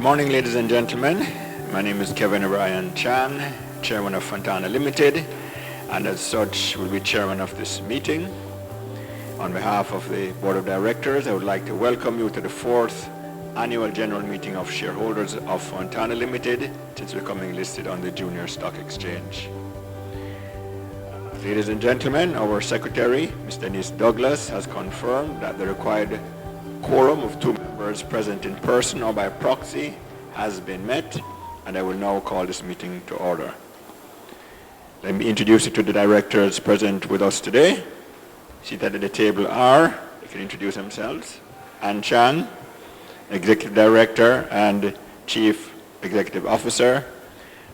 morning, ladies and gentlemen. My name is Kevin O'Brien Chan, Chairman of Fontana Limited, and as such will be Chairman of this meeting. On behalf of the Board of Directors, I would like to welcome you to the 4th Annual General Meeting of Shareholders of Fontana Limited since becoming listed on the Junior Stock Exchange. Ladies and gentlemen, our Secretary, Ms. Denise Douglas, has confirmed that the required quorum of 2 members present in person or by proxy has been met, and I will now call this meeting to order. Let me introduce you to the directors present with us today. Seated at the table are, they can introduce themselves, Ann Chan, Executive Director and Chief Executive Officer,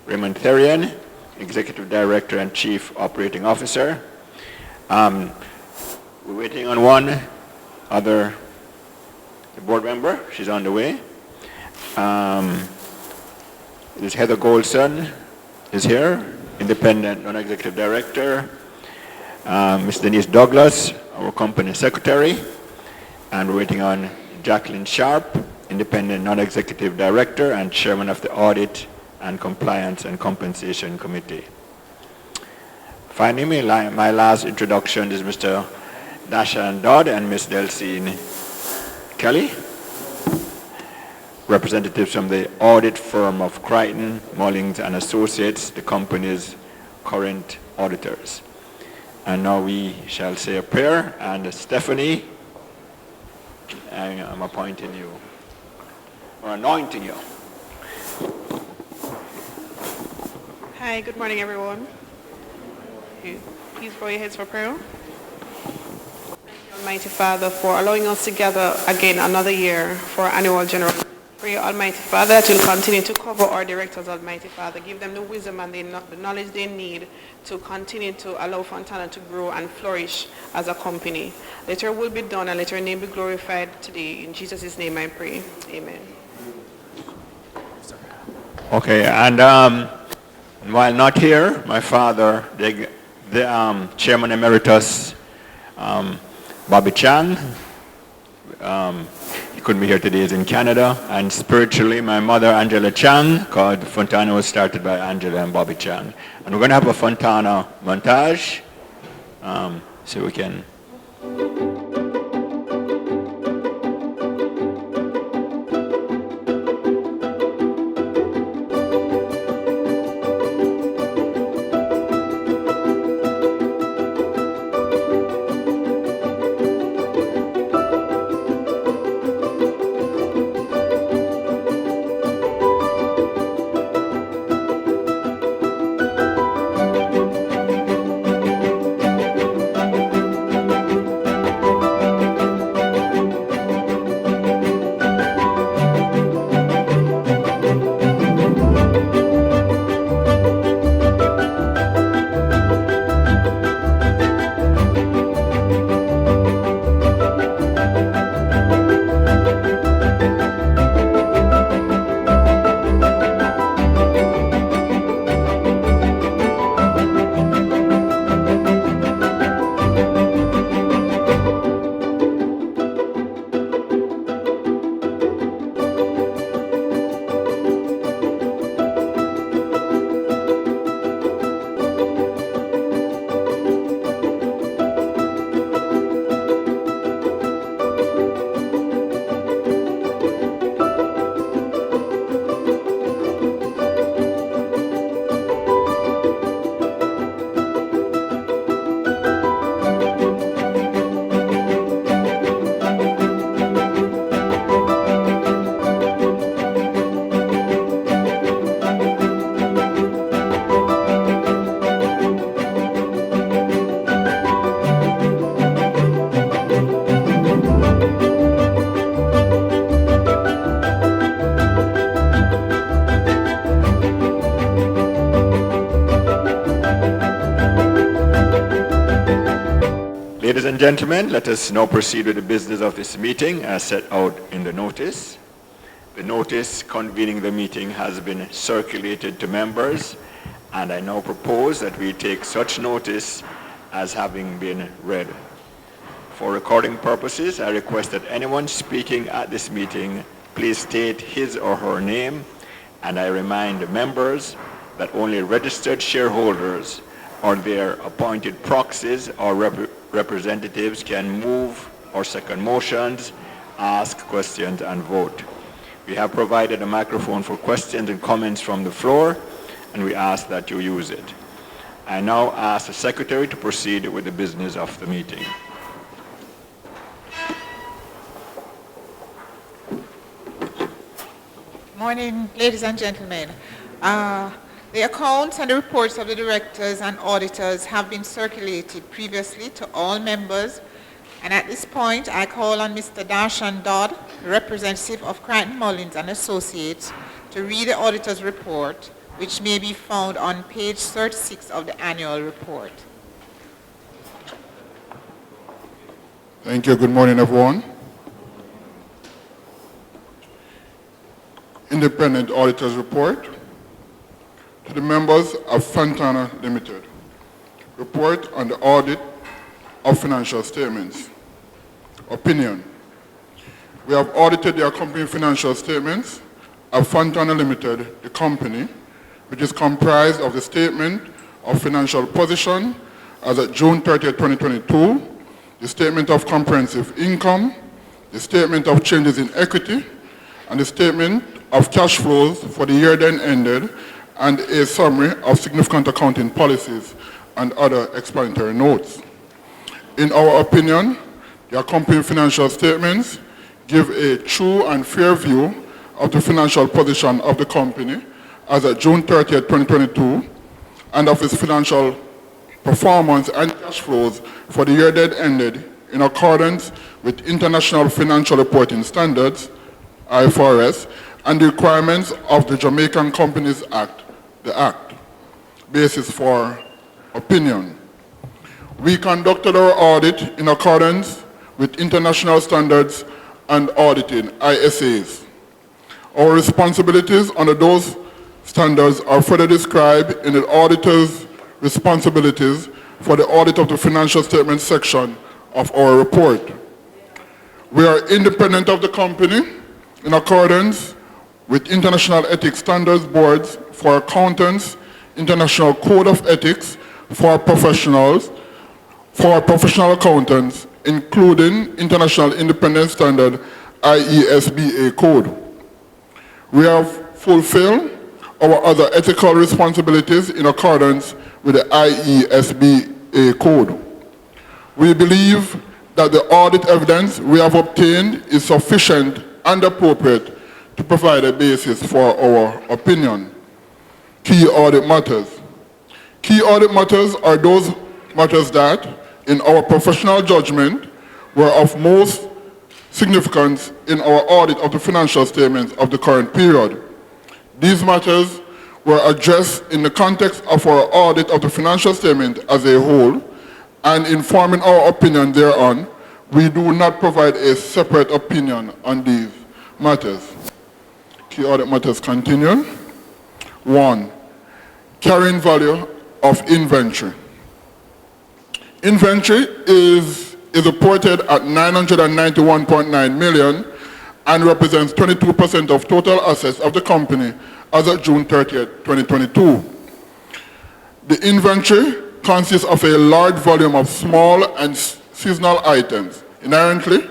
Raymond Therian, Executive Director and Chief Operating Officer. We're waiting on one other board member. She's on the way. This Heather Goldson is here, Independent Non-Executive Director. Ms. Denise Douglas, our Company Secretary. And we're waiting on Jacqueline Sharp, Independent Non-Executive Director and Chairman of the Audit and Compliance and Compensation Committee. Finally, my last introduction is Mr. Dashan Dodd and Ms. Delcine Kelly, representatives from the audit firm of Crichton, Mullings and Associates, the company's current auditors. And now we shall say a prayer, and Stephanie, I am appointing you, or anointing you. Hi, good morning, everyone. Please bow your heads for prayer. Almighty Father, for allowing us to gather again another year for our annual general. Pray, Almighty Father, that you'll continue to cover our directors, Almighty Father. Give them the wisdom and the knowledge they need to continue to allow Fontana to grow and flourish as a company. Let your will be done and let your name be glorified today. In Jesus' name I pray. Amen. Okay, and while not here, my father, the Chairman Emeritus, Bobby Chang, he couldn't be here today, he's in Canada. And spiritually, my mother, Angela Chang, called Fontana was started by Angela and Bobby Chang. And we're going to have a Fontana montage, so we can. Ladies and gentlemen, let us now proceed with the business of this meeting as set out in the notice. The notice convening the meeting has been circulated to members, and I now propose that we take such notice as having been read. For recording purposes, I request that anyone speaking at this meeting please state his or her name, and I remind the members that only registered shareholders or their appointed proxies or representatives can move or second motions, ask questions, and vote. We have provided a microphone for questions and comments from the floor, and we ask that you use it. I now ask the Secretary to proceed with the business of the meeting. Morning, ladies and gentlemen. The accounts and the reports of the directors and auditors have been circulated previously to all members, and at this point I call on Mr. Darshan Dodd, representative of Crichton Mullins and Associates, to read the auditor's report, which may be found on page 36 of the annual report. Thank you. Good morning, everyone. Independent Auditor's Report to the members of Fontana Limited. Report on the audit of financial statements. Opinion. We have audited the accompanying financial statements of Fontana Limited, the company, which is comprised of the statement of financial position as at June 30, 2022, the statement of comprehensive income, the statement of changes in equity, and the statement of cash flows for the year then ended, and a summary of significant accounting policies and other explanatory notes. In our opinion, the accompanying financial statements give a true and fair view of the financial position of the company as of June 30, 2022, and of its financial performance and cash flows for the year that ended in accordance with International Financial Reporting Standards, IFRS, and the requirements of the Jamaican Companies Act, the Act. Basis for opinion. We conducted our audit in accordance with international standards and auditing, ISAs. Our responsibilities under those standards are further described in the auditor's responsibilities for the audit of the financial statement section of our report. We are independent of the company in accordance with International Ethics Standards Boards for Accountants, International Code of Ethics for Professionals, for Professional Accountants, including International Independent Standard IESBA Code. We have fulfilled our other ethical responsibilities in accordance with the IESBA Code. We believe that the audit evidence we have obtained is sufficient and appropriate to provide a basis for our opinion. Key audit matters. Key audit matters are those matters that, in our professional judgment, were of most significance in our audit of the financial statements of the current period. These matters were addressed in the context of our audit of the financial statement as a whole, and in forming our opinion thereon, we do not provide a separate opinion on these matters. Key audit matters continue. 1. Carrying value of inventory. Inventory is reported at 991.9 million and represents 22% of total assets of the company as of June 30th, 2022. The inventory consists of a large volume of small and seasonal items. Inherently,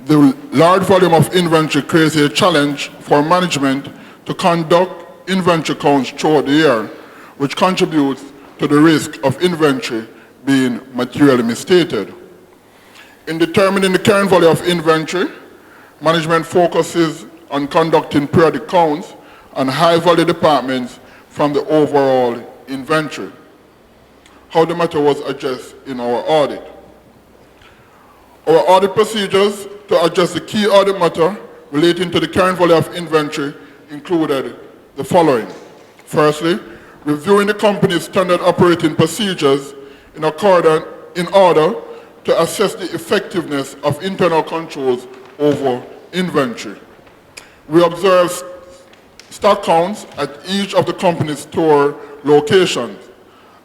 the large volume of inventory creates a challenge for management to conduct inventory counts throughout the year, which contributes to the risk of inventory being materially misstated. In determining the current value of inventory, management focuses on conducting periodic counts on high-value departments from the overall inventory. How the matter was addressed in our audit. Our audit procedures to address the key audit matter relating to the current value of inventory included the following. Firstly, reviewing the company's standard operating procedures in order to assess the effectiveness of internal controls over inventory. We observed stock counts at each of the company's store locations.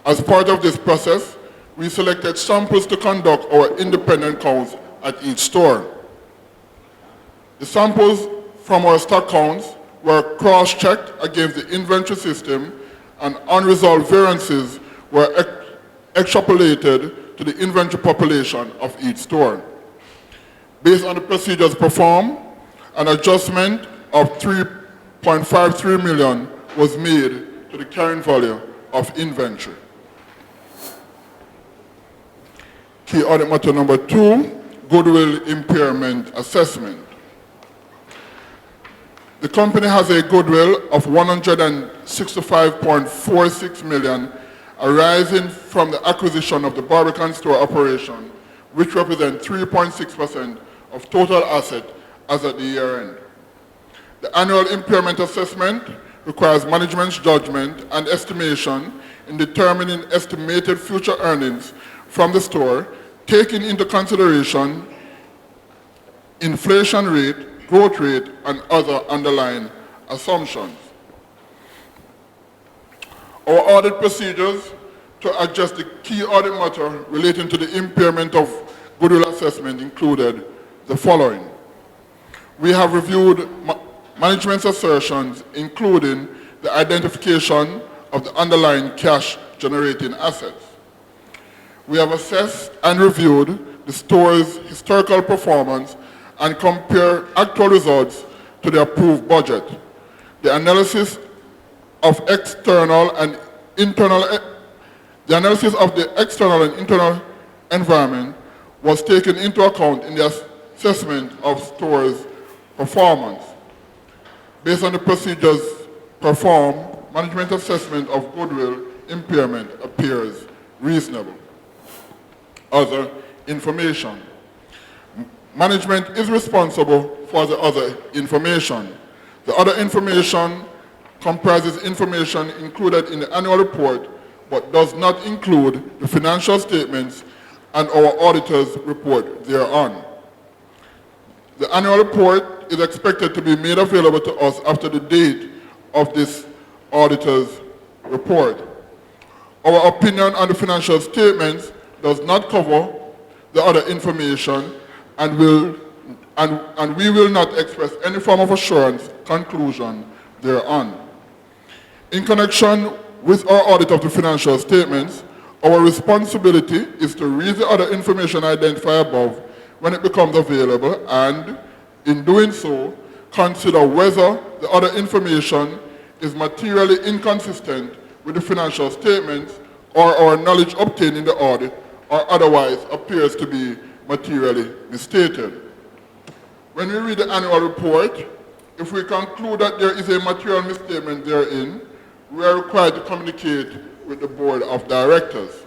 As part of this process, we selected samples to conduct our independent counts at each store. The samples from our stock counts were cross-checked against the inventory system, and unresolved variances were extrapolated to the inventory population of each store. Based on the procedures performed, an adjustment of 3.53 million was made to the carrying value of inventory. Key audit matter number 2, goodwill impairment assessment. The company has a goodwill of 165.46 million arising from the acquisition of the Barbican store operation, which represents 3.6% of total asset as at the year end. The annual impairment assessment requires management's judgment and estimation in determining estimated future earnings from the store, taking into consideration inflation rate, growth rate, and other underlying assumptions. Our audit procedures to address the key audit matter relating to the impairment of goodwill assessment included the following. We have reviewed management's assertions, including the identification of the underlying cash generating assets. We have assessed and reviewed the store's historical performance and compare actual results to the approved budget. The analysis of the external and internal environment was taken into account in the assessment of store's performance. Based on the procedures performed, management assessment of goodwill impairment appears reasonable. Other information. Management is responsible for the other information. The other information comprises information included in the annual report but does not include the financial statements and our auditor's report thereon. The annual report is expected to be made available to us after the date of this auditor's report. Our opinion on the financial statements does not cover the other information, and we will not express any form of assurance, conclusion thereon. In connection with our audit of the financial statements, our responsibility is to read the other information identified above when it becomes available, and in doing so, consider whether the other information is materially inconsistent with the financial statements or our knowledge obtained in the audit, or otherwise appears to be materially misstated. When we read the annual report, if we conclude that there is a material misstatement therein, we are required to communicate with the board of directors.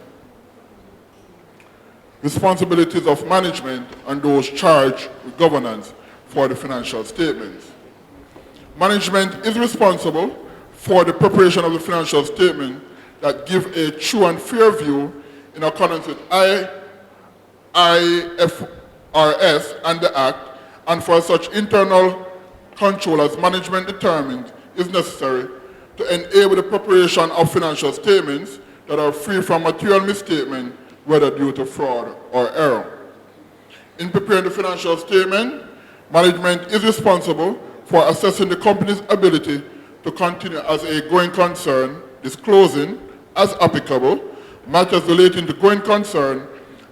Responsibilities of management and those charged with governance for the financial statements. Management is responsible for the preparation of the financial statement that give a true and fair view in accordance with IFRS and the Act, and for such internal control as management determines is necessary to enable the preparation of financial statements that are free from material misstatement, whether due to fraud or error. In preparing the financial statement, management is responsible for assessing the company's ability to continue as a going concern, disclosing, as applicable, matters relating to going concern,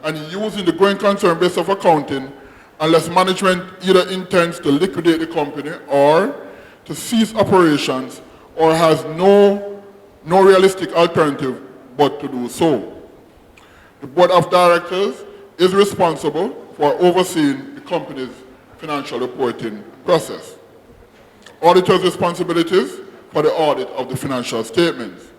and using the going concern basis of accounting unless management either intends to liquidate the company or to cease operations or has no realistic alternative but to do so. The board of directors is responsible for overseeing the company's financial reporting process. Auditors' responsibilities for the audit of the financial statements.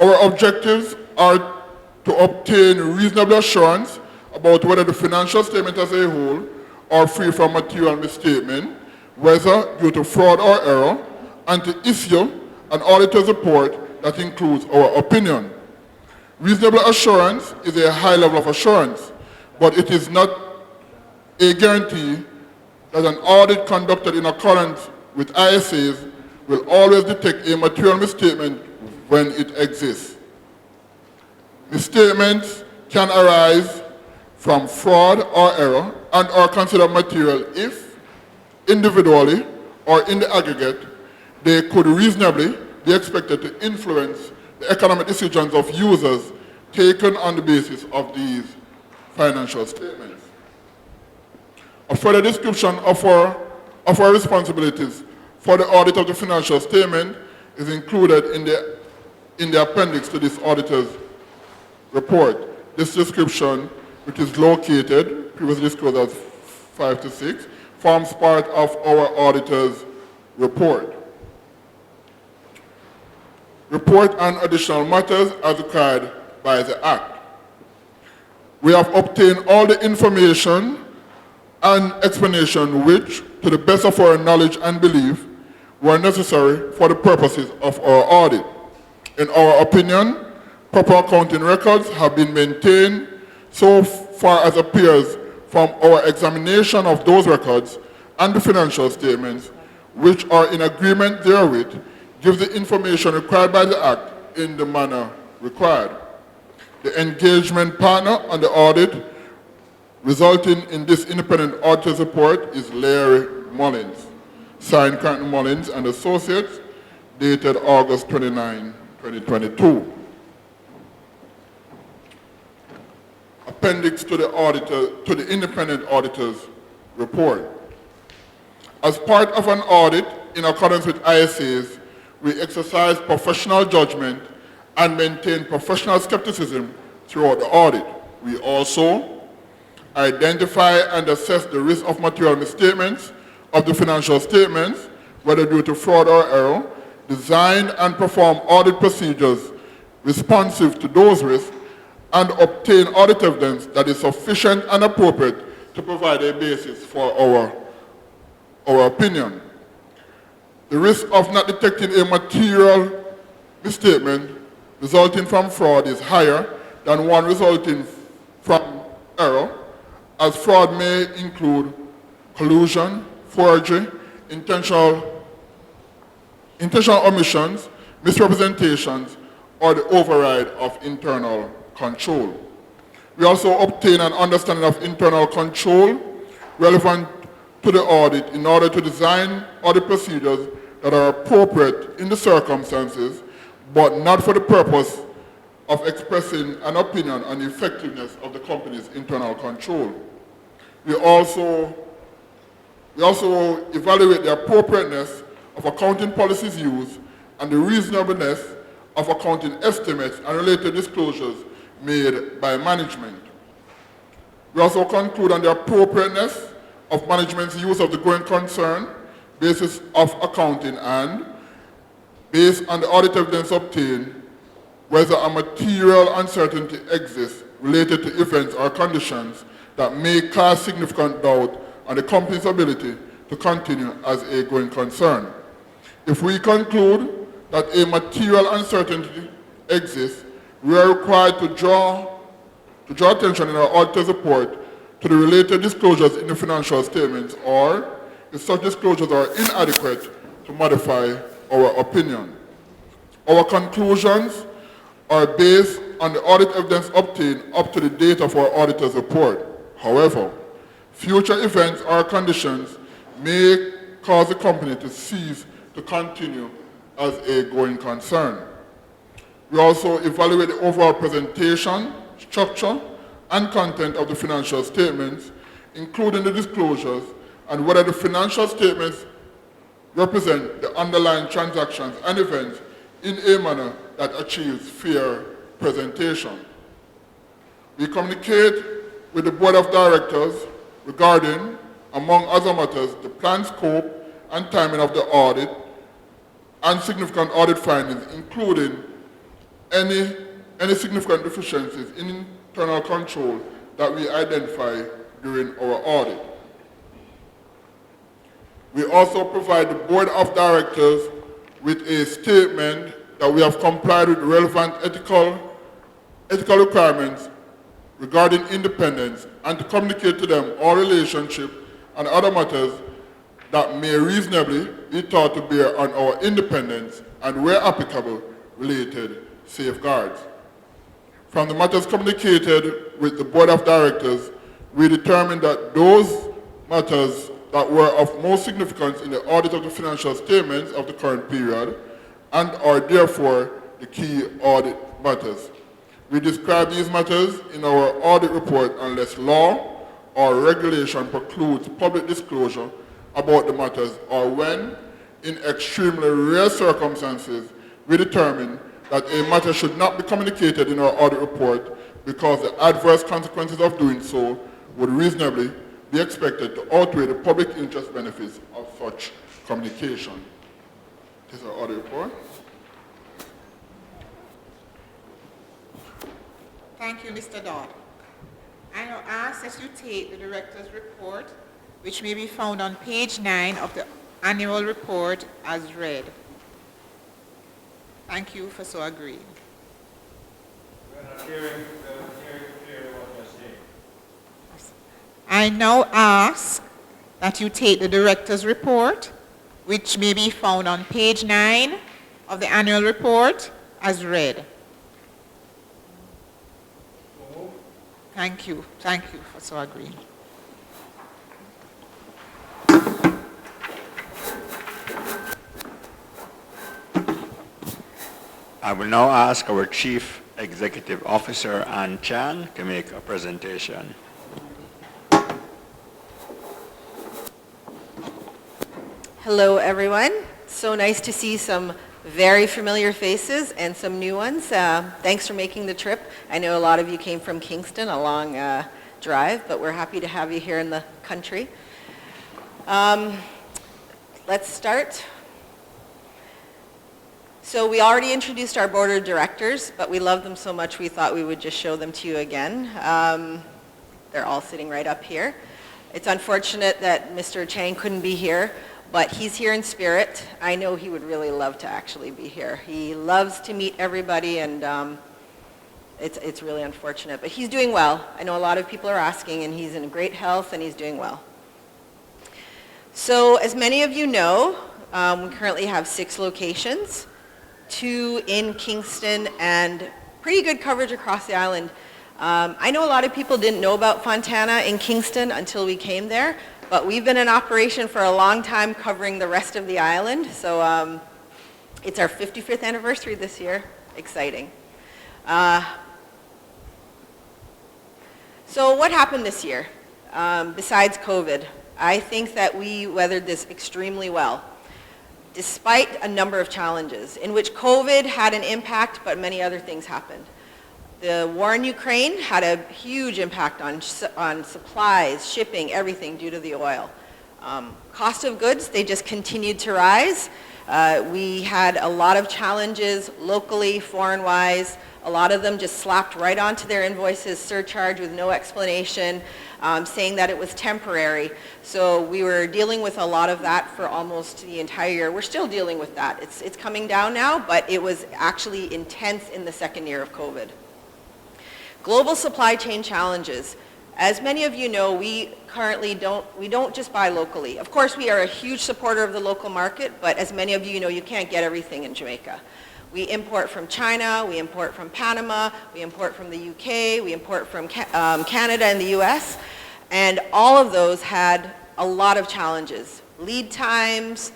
Our objectives are to obtain reasonable assurance about whether the financial statement as a whole are free from material misstatement, whether due to fraud or error, and to issue an auditor's report that includes our opinion. Reasonable assurance is a high level of assurance, but it is not a guarantee that an audit conducted in accordance with ISAs will always detect a material misstatement when it exists. Misstatements can arise from fraud or error and are considered material if individually or in the aggregate, they could reasonably be expected to influence the economic decisions of users taken on the basis of these financial statements. A further description of our responsibilities for the audit of the financial statement is included in the appendix to this auditor's report. This description, which is located, previously disclosed as 5 to 6, forms part of our auditor's report. Report on additional matters as required by the Act. We have obtained all the information and explanation which, to the best of our knowledge and belief, were necessary for the purposes of our audit. In our opinion, proper accounting records have been maintained so far as appears from our examination of those records and the financial statements, which are in agreement therewith, give the information required by the Act in the manner required. The engagement partner on the audit resulting in this independent auditor's report is Larry Mullins, signed Cranton Mullins and Associates, dated August 29, 2022. Appendix to the independent auditor's report. As part of an audit in accordance with ISAs, we exercise professional judgment and maintain professional skepticism throughout the audit. We also identify and assess the risk of material misstatements of the financial statements, whether due to fraud or error, design and perform audit procedures responsive to those risks, and obtain audit evidence that is sufficient and appropriate to provide a basis for our opinion. The risk of not detecting a material misstatement resulting from fraud is higher than one resulting from error, as fraud may include collusion, forgery, intentional omissions, misrepresentations, or the override of internal control. We also obtain an understanding of internal control relevant to the audit in order to design audit procedures that are appropriate in the circumstances, but not for the purpose of expressing an opinion on the effectiveness of the company's internal control. We also evaluate the appropriateness of accounting policies used and the reasonableness of accounting estimates and related disclosures made by management. We also conclude on the appropriateness of management's use of the going concern basis of accounting and, based on the audit evidence obtained, whether a material uncertainty exists related to events or conditions that may cause significant doubt on the company's ability to continue as a going concern. If we conclude that a material uncertainty exists, we are required to draw attention in our auditor's report to the related disclosures in the financial statements, or if such disclosures are inadequate, to modify our opinion. Our conclusions are based on the audit evidence obtained up to the date of our auditor's report. However, future events or conditions may cause the company to cease to continue as a going concern. We also evaluate the overall presentation, structure, and content of the financial statements, including the disclosures, and whether the financial statements represent the underlying transactions and events in a manner that achieves fair presentation. We communicate with the Board of Directors regarding, among other matters, the planned scope and timing of the audit and significant audit findings, including any significant deficiencies in internal control that we identify during our audit. We also provide the Board of Directors with a statement that we have complied with relevant ethical requirements regarding independence, and to communicate to them all relationship and other matters that may reasonably be thought to bear on our independence and, where applicable, related safeguards. From the matters communicated with the Board of Directors, we determined that those matters that were of most significance in the audit of the financial statements of the current period and are therefore the key audit matters. We describe these matters in our audit report unless law or regulation precludes public disclosure about the matters, or when, in extremely rare circumstances, we determine that a matter should not be communicated in our audit report because the adverse consequences of doing so would reasonably be expected to outweigh the public interest benefits of such communication. This is our audit report. Thank you, Mr. Dodd. I now ask that you take the director's report, which may be found on page 9 of the annual report, as read. Thank you for so agreeing. We're not hearing clearly what you're saying. I now ask that you take the director's report, which may be found on page 9 of the annual report, as read. Thank you for so agreeing. I will now ask our Chief Executive Officer, Ann Chan, to make a presentation. Hello, everyone. So nice to see some very familiar faces and some new ones. Thanks for making the trip. I know a lot of you came from Kingston, a long drive, but we're happy to have you here in the country. Let's start. So we already introduced our board of directors, but we love them so much we thought we would just show them to you again. They're all sitting right up here. It's unfortunate that Mr. Chang couldn't be here, but he's here in spirit. I know he would really love to actually be here. He loves to meet everybody, and it's really unfortunate. But he's doing well. I know a lot of people are asking, and he's in great health, and he's doing well. So as many of you know, we currently have 6 locations, 2 in Kingston, and pretty good coverage across the island. I know a lot of people didn't know about Fontana in Kingston until we came there, but we've been in operation for a long time covering the rest of the island. So it's our 55th anniversary this year. Exciting. So what happened this year besides COVID? I think that we weathered this extremely well, despite a number of challenges in which COVID had an impact, but many other things happened. The war in Ukraine had a huge impact on supplies, shipping, everything due to the oil. Cost of goods, they just continued to rise. We had a lot of challenges locally, foreign-wise. A lot of them just slapped right onto their invoices, surcharge with no explanation, saying that it was temporary. So we were dealing with a lot of that for almost the entire year. We're still dealing with that. It's coming down now, but it was actually intense in the second year of COVID. Global supply chain challenges. As many of you know, we currently don't just buy locally. Of course, we are a huge supporter of the local market, but as many of you know, you can't get everything in Jamaica. We import from China, we import from Panama, we import from the UK, we import from Canada and the US, and all of those had a lot of challenges. Lead times,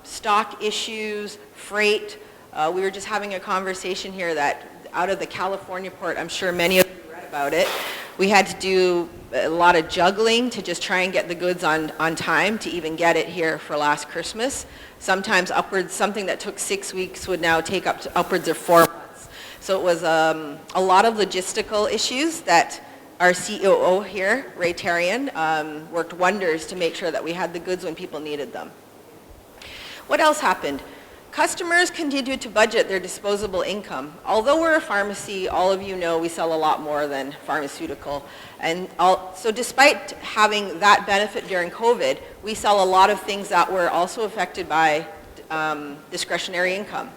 stock issues, freight. We were just having a conversation here that out of the California port, I'm sure many of you read about it, we had to do a lot of juggling to just try and get the goods on time to even get it here for last Christmas. Sometimes something that took 6 weeks would now take up to upwards of 4 months. So it was a lot of logistical issues that our COO here, Ray Tarian, worked wonders to make sure that we had the goods when people needed them. What else happened? Customers continued to budget their disposable income. Although we're a pharmacy, all of you know we sell a lot more than pharmaceutical. And so despite having that benefit during COVID, we sell a lot of things that were also affected by discretionary income.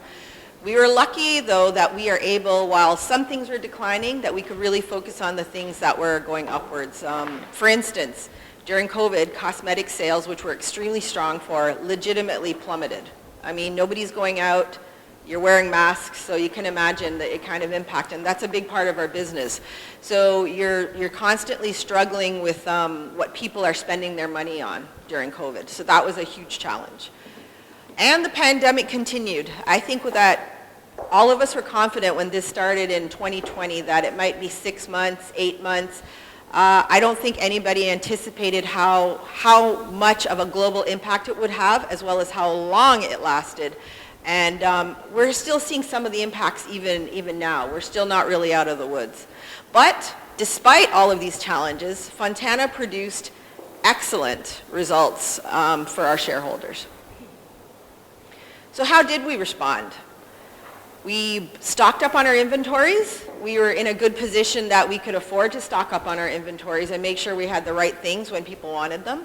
We were lucky, though, that we are able, while some things were declining, that we could really focus on the things that were going upwards. For instance, during COVID, cosmetic sales, which were extremely strong for, legitimately plummeted. I mean, nobody's going out You're wearing masks, so you can imagine that it kind of impact, and that's a big part of our business. So you're constantly struggling with what people are spending their money on during COVID. So that was a huge challenge. And the pandemic continued. I think that all of us were confident when this started in 2020 that it might be 6 months, 8 months. I don't think anybody anticipated how much of a global impact it would have, as well as how long it lasted. And we're still seeing some of the impacts even now. We're still not really out of the woods. But despite all of these challenges, Fontana produced excellent results for our shareholders. So how did we respond? We stocked up on our inventories. We were in a good position that we could afford to stock up on our inventories and make sure we had the right things when people wanted them.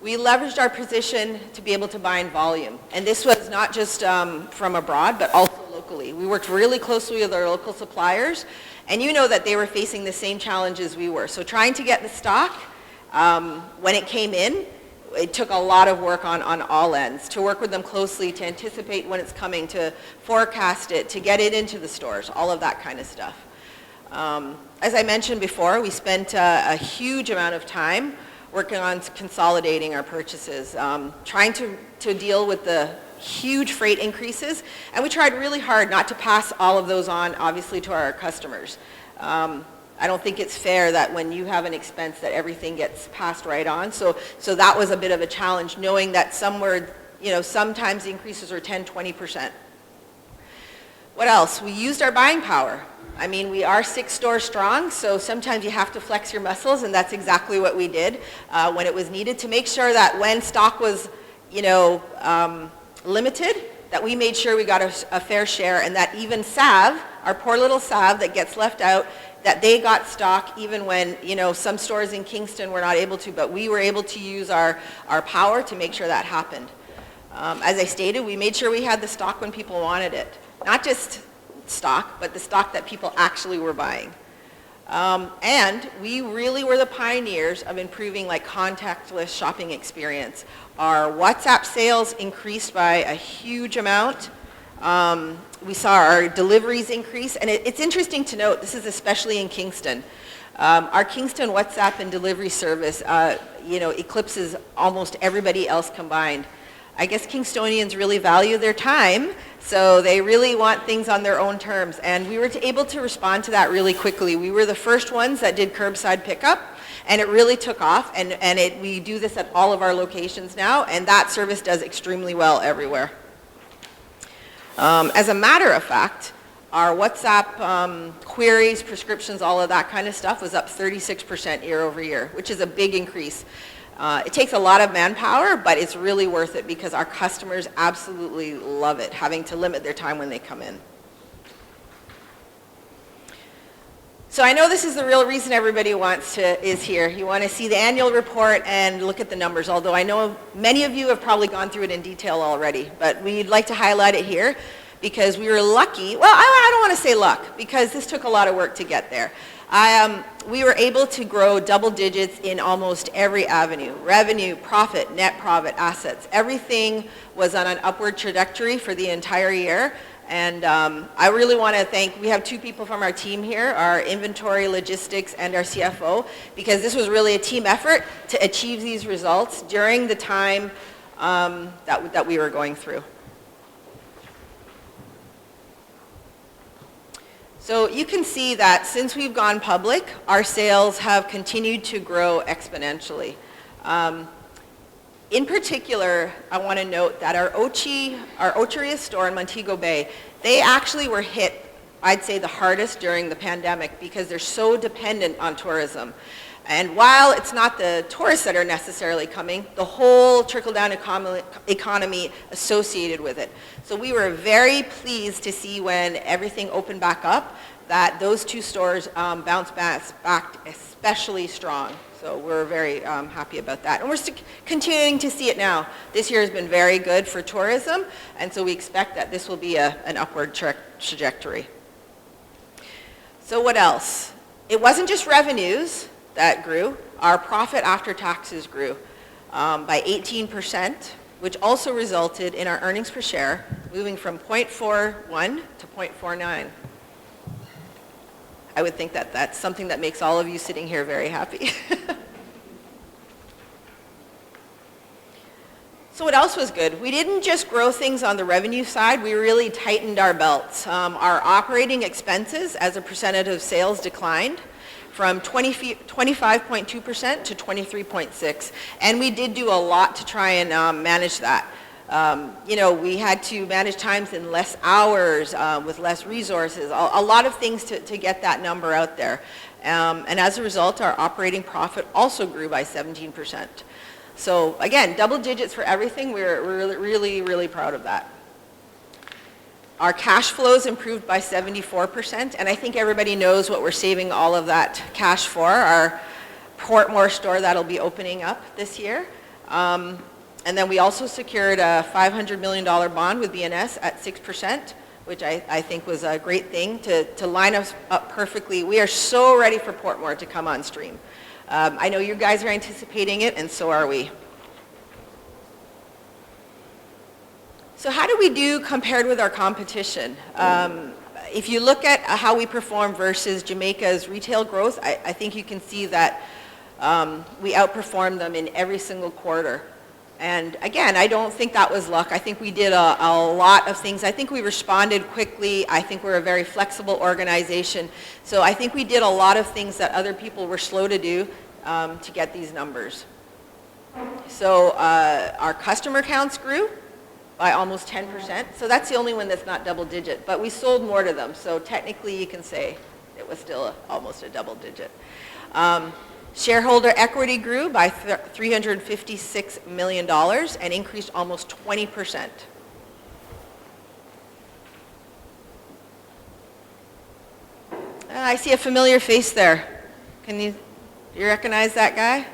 We leveraged our position to be able to buy in volume. And this was not just from abroad, but also locally. We worked really closely with our local suppliers, and you know that they were facing the same challenges we were. So trying to get the stock, when it came in, it took a lot of work on all ends, to work with them closely, to anticipate when it's coming, to forecast it, to get it into the stores, all of that kind of stuff. As I mentioned before, we spent a huge amount of time working on consolidating our purchases, trying to deal with the huge freight increases, and we tried really hard not to pass all of those on, obviously, to our customers. I don't think it's fair that when you have an expense that everything gets passed right on, so that was a bit of a challenge, knowing that sometimes the increases are 10, 20%. What else? We used our buying power. I mean, we are 6 stores strong, so sometimes you have to flex your muscles, and that's exactly what we did when it was needed, to make sure that when stock was, limited, that we made sure we got a fair share, and that even Salve, our poor little Salve that gets left out, that they got stock even when, some stores in Kingston were not able to, but we were able to use our power to make sure that happened. As I stated, we made sure we had the stock when people wanted it. Not just stock, but the stock that people actually were buying. And we really were the pioneers of improving contactless shopping experience. Our WhatsApp sales increased by a huge amount. We saw our deliveries increase, and it's interesting to note, this is especially in Kingston. Our Kingston WhatsApp and delivery service, eclipses almost everybody else combined. I guess Kingstonians really value their time, so they really want things on their own terms, and we were able to respond to that really quickly. We were the first ones that did curbside pickup, and it really took off, and we do this at all of our locations now, and that service does extremely well everywhere. As a matter of fact, our WhatsApp queries, prescriptions, all of that kind of stuff was up 36% year over year, which is a big increase. It takes a lot of manpower, but it's really worth it because our customers absolutely love it, having to limit their time when they come in. So I know this is the real reason everybody is here. You want to see the annual report and look at the numbers, although I know many of you have probably gone through it in detail already, but we'd like to highlight it here because we were lucky. Well, I don't want to say luck because this took a lot of work to get there. We were able to grow double digits in almost every avenue: revenue, profit, net profit, assets. Everything was on an upward trajectory for the entire year. And I really want to thank, we have 2 people from our team here, our inventory, logistics, and our CFO, because this was really a team effort to achieve these results during the time that we were going through. So you can see that since we've gone public, our sales have continued to grow exponentially. In particular, I want to note that our Ocheria store in Montego Bay, they actually were hit, I'd say, the hardest during the pandemic because they're so dependent on tourism. And while it's not the tourists that are necessarily coming, the whole trickle-down economy associated with it. So we were very pleased to see when everything opened back up that those 2 stores bounced back especially strong. So we're very happy about that. And we're continuing to see it now. This year has been very good for tourism, and so we expect that this will be an upward trajectory. So what else? It wasn't just revenues that grew. Our profit after taxes grew by 18%, which also resulted in our earnings per share moving from 0.41 to 0.49. I would think that that's something that makes all of you sitting here very happy. So what else was good? We didn't just grow things on the revenue side, we really tightened our belts. Our operating expenses as a percentage of sales declined from 25.2% to 23.6%. And we did do a lot to try and manage that. You know, we had to manage times in less hours, with less resources, a lot of things to get that number out there. And as a result, our operating profit also grew by 17%. So again, double digits for everything. We're really proud of that. Our cash flows improved by 74%, and I think everybody knows what we're saving all of that cash for. Our Portmore store that'll be opening up this year. And then we also secured a $500 million bond with BNS at 6%, which I think was a great thing to line us up perfectly. We are so ready for Portmore to come on stream. I know you guys are anticipating it, and so are we. So how do we do compared with our competition? If you look at how we perform versus Jamaica's retail growth, I think you can see that we outperformed them in every single quarter. And again, I don't think that was luck. I think we did a lot of things. I think we responded quickly. I think we're a very flexible organization. So I think we did a lot of things that other people were slow to do to get these numbers. So our customer counts grew by almost 10%. So that's the only one that's not double digit. But we sold more to them. So technically you can say it was still almost a double digit. Shareholder equity grew by $356 million and increased almost 20%. I see a familiar face there. Can you recognize that guy?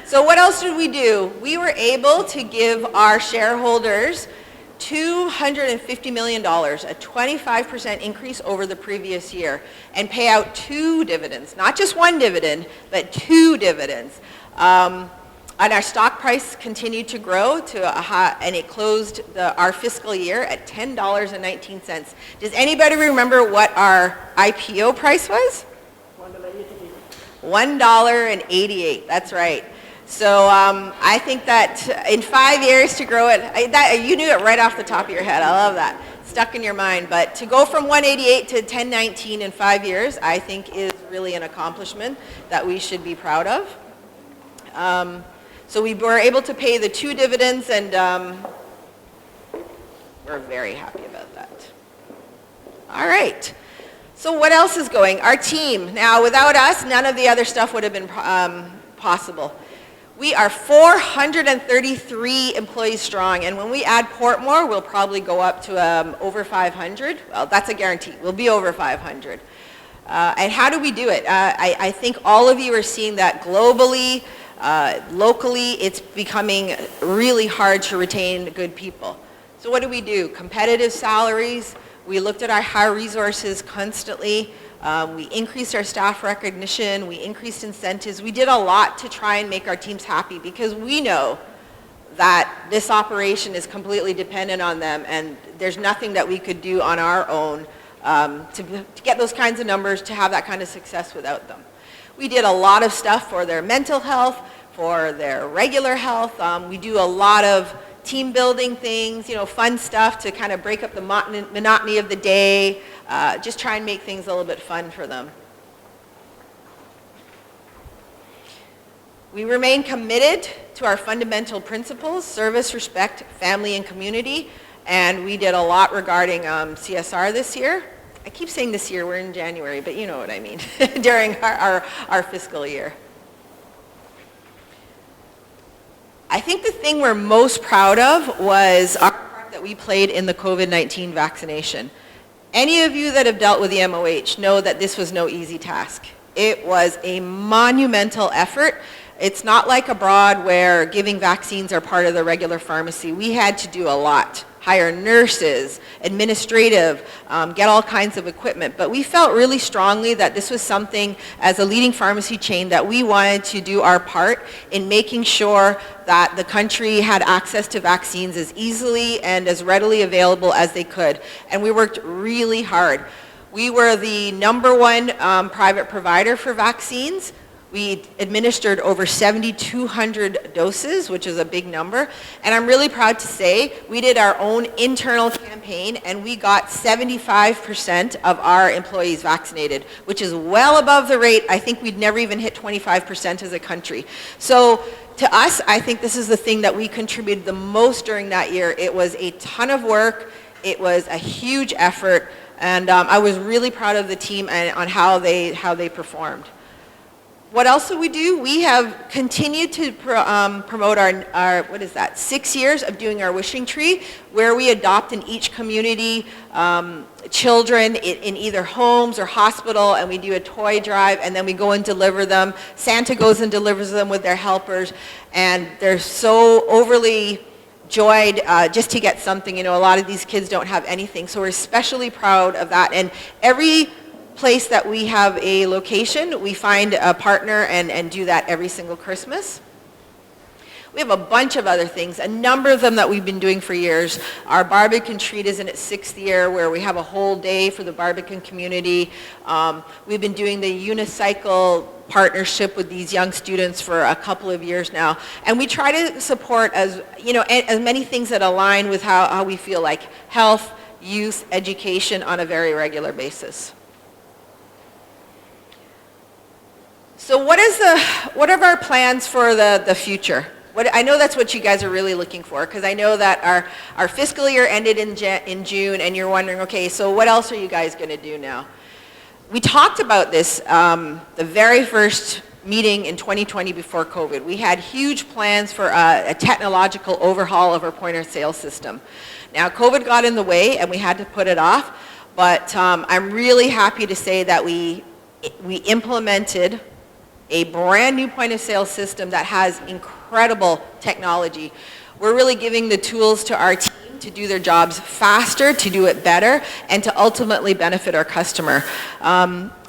So what else did we do? We were able to give our shareholders $250 million, a 25% increase over the previous year, and pay out 2 dividends, not just 1 dividend, but 2 dividends. And our stock price continued to grow and it closed our fiscal year at $10.19. Does anybody remember what our IPO price was? $1.88, that's right. So I think that in 5 years to grow it, you knew it right off the top of your head. I love that. Stuck in your mind. But to go from 188 to 1019 in 5 years, I think is really an accomplishment that we should be proud of. So we were able to pay the 2 dividends, and we're very happy about that. All right. So what else is going? Our team. Now, without us, none of the other stuff would have been possible. We are 433 employees strong, and when we add Portmore, we'll probably go up to over 500. Well, that's a guarantee. We'll be over 500. And how do we do it? I think all of you are seeing that globally, locally, it's becoming really hard to retain good people. So what do? Competitive salaries. We looked at our high resources constantly. We increased our staff recognition, we increased incentives. We did a lot to try and make our teams happy because we know that this operation is completely dependent on them, and there's nothing that we could do on our own to get those kinds of numbers, to have that kind of success without them. We did a lot of stuff for their mental health, for their regular health. We do a lot of team building things, fun stuff to kind of break up the monotony of the day, just try and make things a little bit fun for them. We remain committed to our fundamental principles: service, respect, family, and community. And we did a lot regarding CSR this year. I keep saying this year, we're in January, but you know what I mean, during our fiscal year. I think the thing we're most proud of was our part that we played in the COVID-19 vaccination. Any of you that have dealt with the MOH know that this was no easy task. It was a monumental effort. It's not like abroad where giving vaccines are part of the regular pharmacy. We had to do a lot. Hire nurses, administrative, get all kinds of equipment. But we felt really strongly that this was something, as a leading pharmacy chain, that we wanted to do our part in making sure that the country had access to vaccines as easily and as readily available as they could. And we worked really hard. We were the #1 private provider for vaccines. We administered over 7,200 doses, which is a big number. And I'm really proud to say we did our own internal campaign and we got 75% of our employees vaccinated, which is well above the rate. I think we'd never even hit 25% as a country. So to us, I think this is the thing that we contributed the most during that year. It was a ton of work. It was a huge effort. And I was really proud of the team and on how they performed. What else do? We have continued to promote our, what is that, 6 years of doing our wishing tree, where we adopt in each community children in either homes or hospital, and we do a toy drive, and then we go and deliver them. Santa goes and delivers them with their helpers, and they're so overly joyed just to get something. You know, a lot of these kids don't have anything, so we're especially proud of that. And every place that we have a location, we find a partner and do that every single Christmas. We have a bunch of other things, a number of them that we've been doing for years. Our Barbican Treat is in its 6th year, where we have a whole day for the Barbican community. We've been doing the unicycle partnership with these young students for a couple of years now. And we try to support as many things that align with how we feel, like health, youth, education on a very regular basis. So what are our plans for the future? I know that's what you guys are really looking for, because I know that our fiscal year ended in June, and you're wondering, okay, so what else are you guys going to do now? We talked about this the very first meeting in 2020 before COVID. We had huge plans for a technological overhaul of our point of sale system. Now, COVID got in the way, and we had to put it off, but I'm really happy to say that we implemented a brand new point of sale system that has incredible technology. We're really giving the tools to our team to do their jobs faster, to do it better, and to ultimately benefit our customer.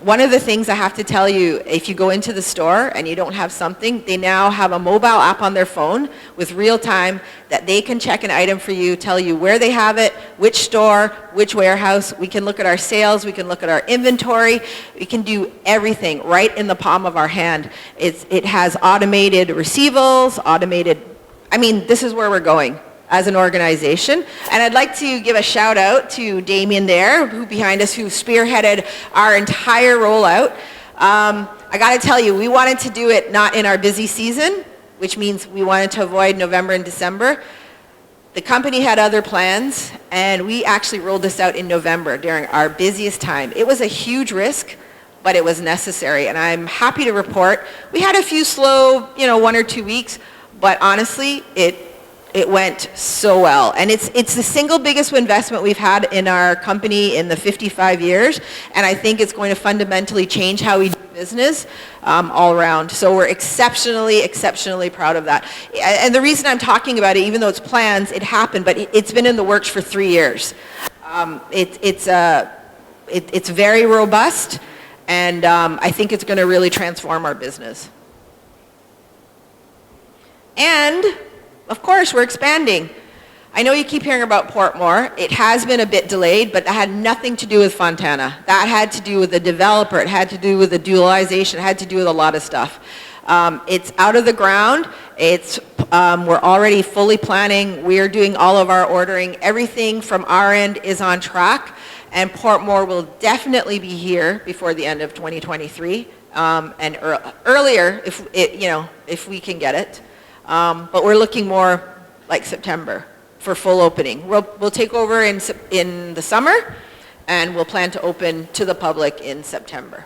One of the things I have to tell you, if you go into the store and you don't have something, they now have a mobile app on their phone with real time that they can check an item for you, tell you where they have it, which store, which warehouse. We can look at our sales, we can look at our inventory, we can do everything right in the palm of our hand. It has automated receivables, this is where we're going as an organization. And I'd like to give a shout out to Damien there, who behind us, who spearheaded our entire rollout. I gotta tell you, we wanted to do it not in our busy season, which means we wanted to avoid November and December. The company had other plans, and we actually rolled this out in November during our busiest time. It was a huge risk, but it was necessary, and I'm happy to report we had a few slow, 1 or 2 weeks, but honestly, it went so well. And it's the single biggest investment we've had in our company in the 55 years, and I think it's going to fundamentally change how we do business all around. So we're exceptionally, exceptionally proud of that. And the reason I'm talking about it, even though it's plans, it happened, but it's been in the works for 3 years. It's very robust, and I think it's going to really transform our business. And of course, we're expanding. I know you keep hearing about Portmore. It has been a bit delayed, but that had nothing to do with Fontana. That had to do with the developer. It had to do with the dualization. It had to do with a lot of stuff. It's out of the ground. We're already fully planning. We're doing all of our ordering. Everything from our end is on track, and Portmore will definitely be here before the end of 2023, and earlier if we can get it. But we're looking more like September for full opening. We'll take over in the summer, and we'll plan to open to the public in September.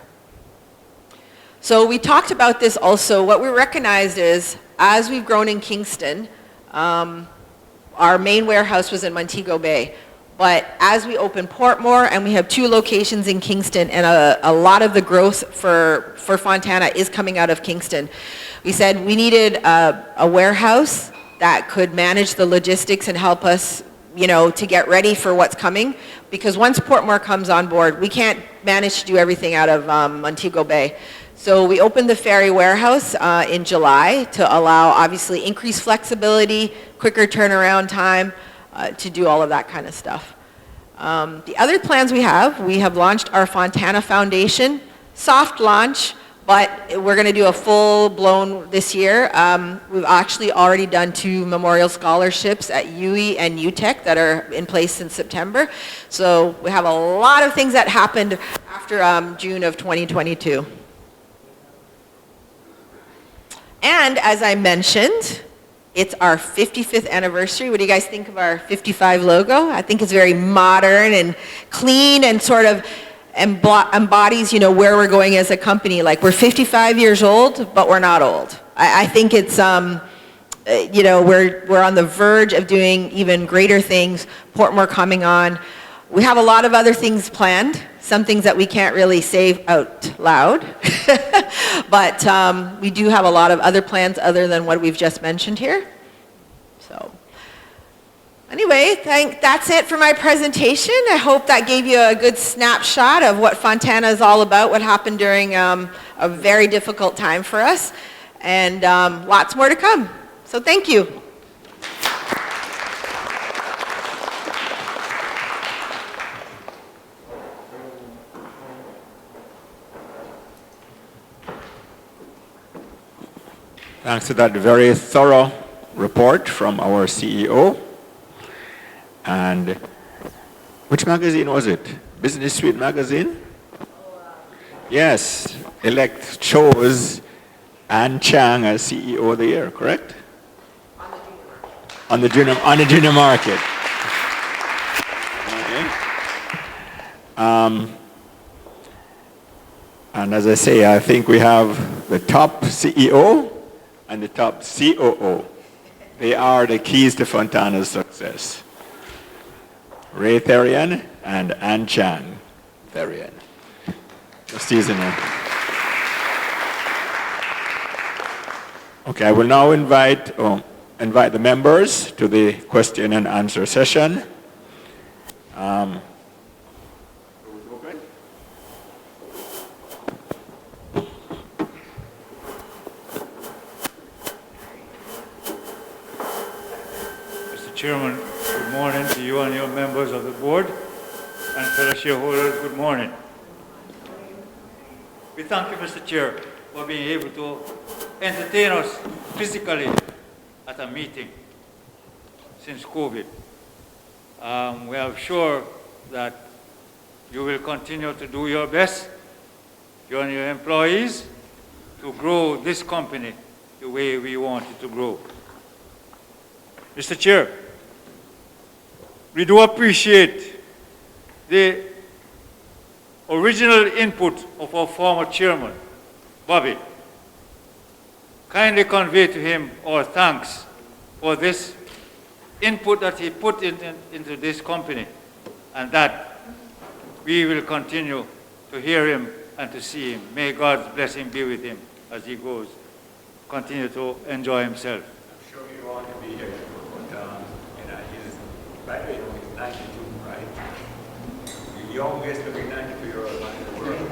So we talked about this also. What we recognized is, as we've grown in Kingston, our main warehouse was in Montego Bay. But as we open Portmore, and we have 2 locations in Kingston, and a lot of the growth for Fontana is coming out of Kingston, We said we needed a warehouse that could manage the logistics and help us, you know, to get ready for what's coming. Because once Portmore comes on board, we can't manage to do everything out of Montego Bay. So we opened the ferry warehouse in July to allow, obviously, increased flexibility, quicker turnaround time, to do all of that kind of stuff. The other plans we have launched our Fontana Foundation, soft launch, but we're going to do a full-blown this year. We've actually already done 2 memorial scholarships at UE and UTEC that are in place since September. So we have a lot of things that happened after June of 2022. And as I mentioned, it's our 55th anniversary. What do you guys think of our 55 logo? I think it's very modern and clean and sort of embodies, you know, where we're going as a company. Like, we're 55 years old, but we're not old. I think it's, you know, we're on the verge of doing even greater things, Portmore coming on. We have a lot of other things planned, some things that we can't really say out loud. But we do have a lot of other plans other than what we've just mentioned here. So anyway, that's it for my presentation. I hope that gave you a good snapshot of what Fontana is all about, what happened during a very difficult time for us, and lots more to come. So thank you. Thanks to that very thorough report from our CEO. And which magazine was it? Business Suite magazine? Yes, elect chose Ann Chang as CEO of the year, correct? On the junior market. Okay. And as I say, I think we have the top CEO and the top COO. They are the keys to Fontana's success. Ray Therian and Ann Chang Therian. Trustees in there. Okay, I will now invite the members to the question and answer session. Chairman, good morning to you and your members of the board, and fellow shareholders, good morning. We thank you, Mr. Chair, for being able to entertain us physically at a meeting since COVID. We are sure that you will continue to do your best, you and your employees, to grow this company the way we want it to grow. Mr. Chair, we do appreciate the original input of our former chairman, Bobby. Kindly convey to him our thanks for this input that he put into this company, and that we will continue to hear him and to see him. May God's blessing be with him as he goes, continue to enjoy himself. I'm sure you want to be here. By the way, he's 92, right? The youngest to be 92-year-old man in the world.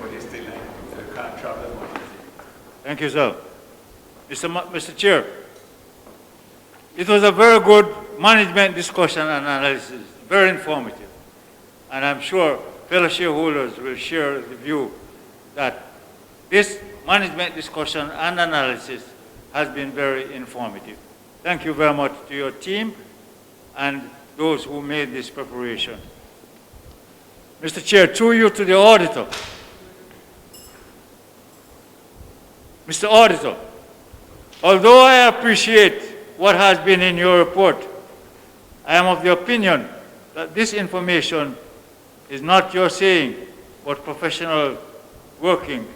But he's still 92, so you can't travel as much as he. Thank you, sir. Mr. Chair, it was a very good management discussion and analysis, very informative. And I'm sure fellow shareholders will share the view that this management discussion and analysis has been very informative. Thank you very much to your team and those who made this preparation. Mr. Chair, through you to the auditor. Mr. Auditor, although I appreciate what has been in your report, I am of the opinion that this information is not your saying, but professional working.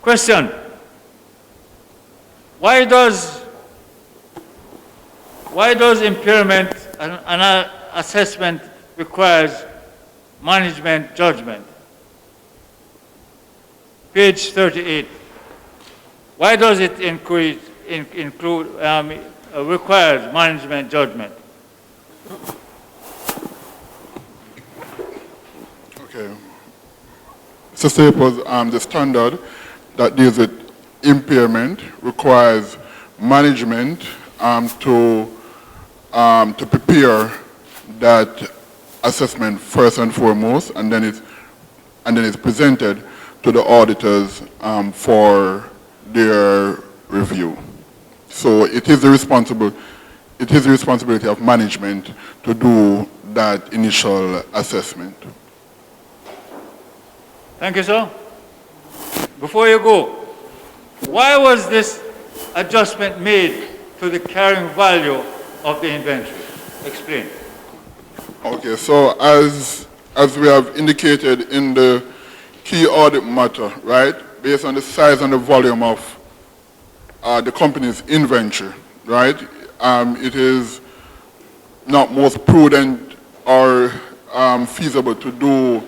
Question: why does impairment and assessment requires management judgment? Page 38. Why does it requires management judgment? Okay. So Staples, the standard that deals with impairment requires management to prepare that assessment first and foremost, and then it's presented to the auditors for their review. So it is the responsibility of management to do that initial assessment. Thank you, sir. Before you go, why was this adjustment made to the carrying value of the inventory? Explain. Okay, so as we have indicated in the key audit matter, right, based on the size and the volume of the company's inventory, right, it is not most prudent or feasible to do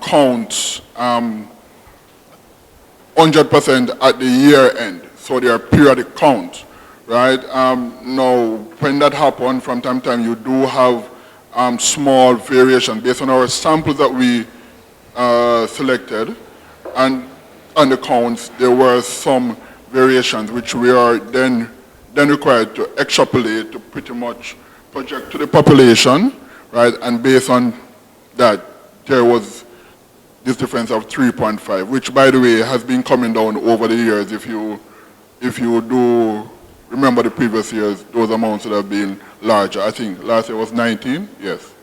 counts 100% at the year end. So they are periodic counts, right? Now, when that happens, from time to time, you do have small variation based on our samples that we selected, and on the counts, there were some variations which we are then required to extrapolate to pretty much project to the population, right? And based on that, there was this difference of 3.5, which, by the way, has been coming down over the years. If you do remember the previous years, those amounts would have been larger. I think last year was 19, yes.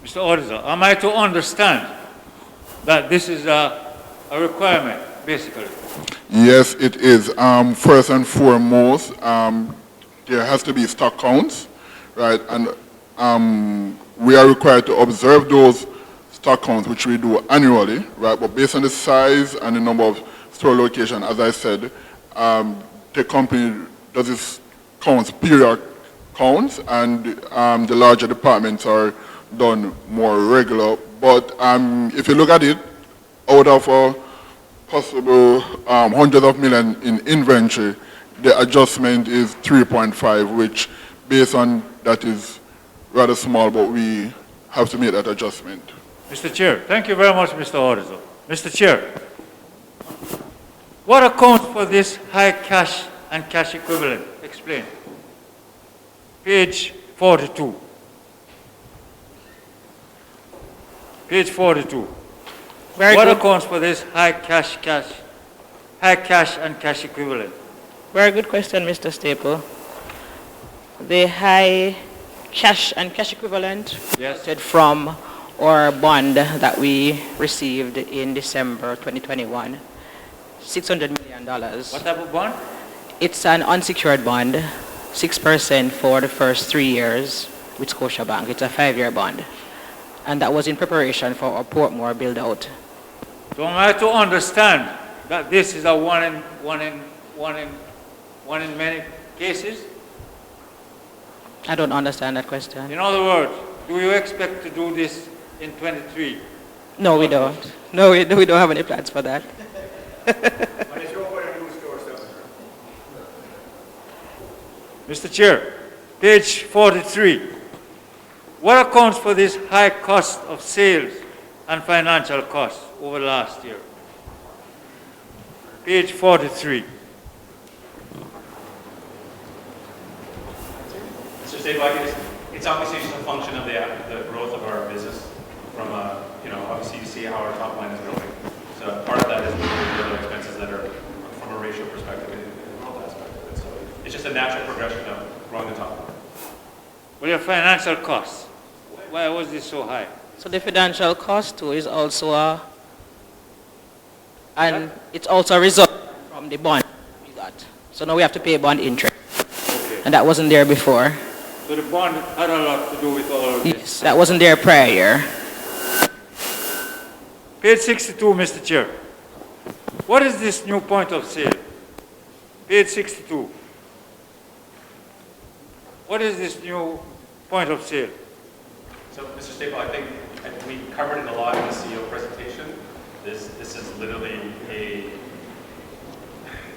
Mr. Auditor, am I to understand that this is a requirement, basically? Yes, it is. First and foremost, there has to be stock counts, right? And we are required to observe those stock counts, which we do annually, right? But based on the size and the number of store locations, as I said, the company does its counts, periodic counts, and the larger departments are done more regular. But if you look at it, out of a possible hundreds of millions in inventory, the adjustment is 3.5, which based on that is rather small, but we have to make that adjustment. Mr. Chair, thank you very much, Mr. Auditor. Mr. Chair, what accounts for this high cash and cash equivalent? Explain. Page 42. Page 42. What accounts for this high cash and cash equivalent? Very good question, Mr. Staple. The high cash and cash equivalent resulted from our bond that we received in December 2021, $600 million. What type of bond? It's an unsecured bond, 6% for the first 3 years with Scotiabank. It's a 5-year bond. And that was in preparation for our Portmore build-out. So am I to understand that this is a one in many cases? I don't understand that question. In other words, do you expect to do this in 23? No, we don't. No, we don't have any plans for that. Mr. Chair, page 43. What accounts for this high cost of sales and financial costs over last year? Page 43. Mr. Staple, it's obviously just a function of the growth of our business from, obviously you see how our top line is growing. So part of that is the other expenses that are from a ratio perspective and growth aspect of it. So it's just a natural progression of growing the top line. Well, your financial costs, why was this so high? So the financial cost too is also it's also a result from the bond we got. So now we have to pay bond interest. Okay. And that wasn't there before. So the bond had a lot to do with all of this? Yes, that wasn't there prior year. Page 62, Mr. Chair. What is this new point of sale? Page 62. What is this new point of sale? So, Mr. Staple, I think we covered it a lot in the CEO presentation. This is literally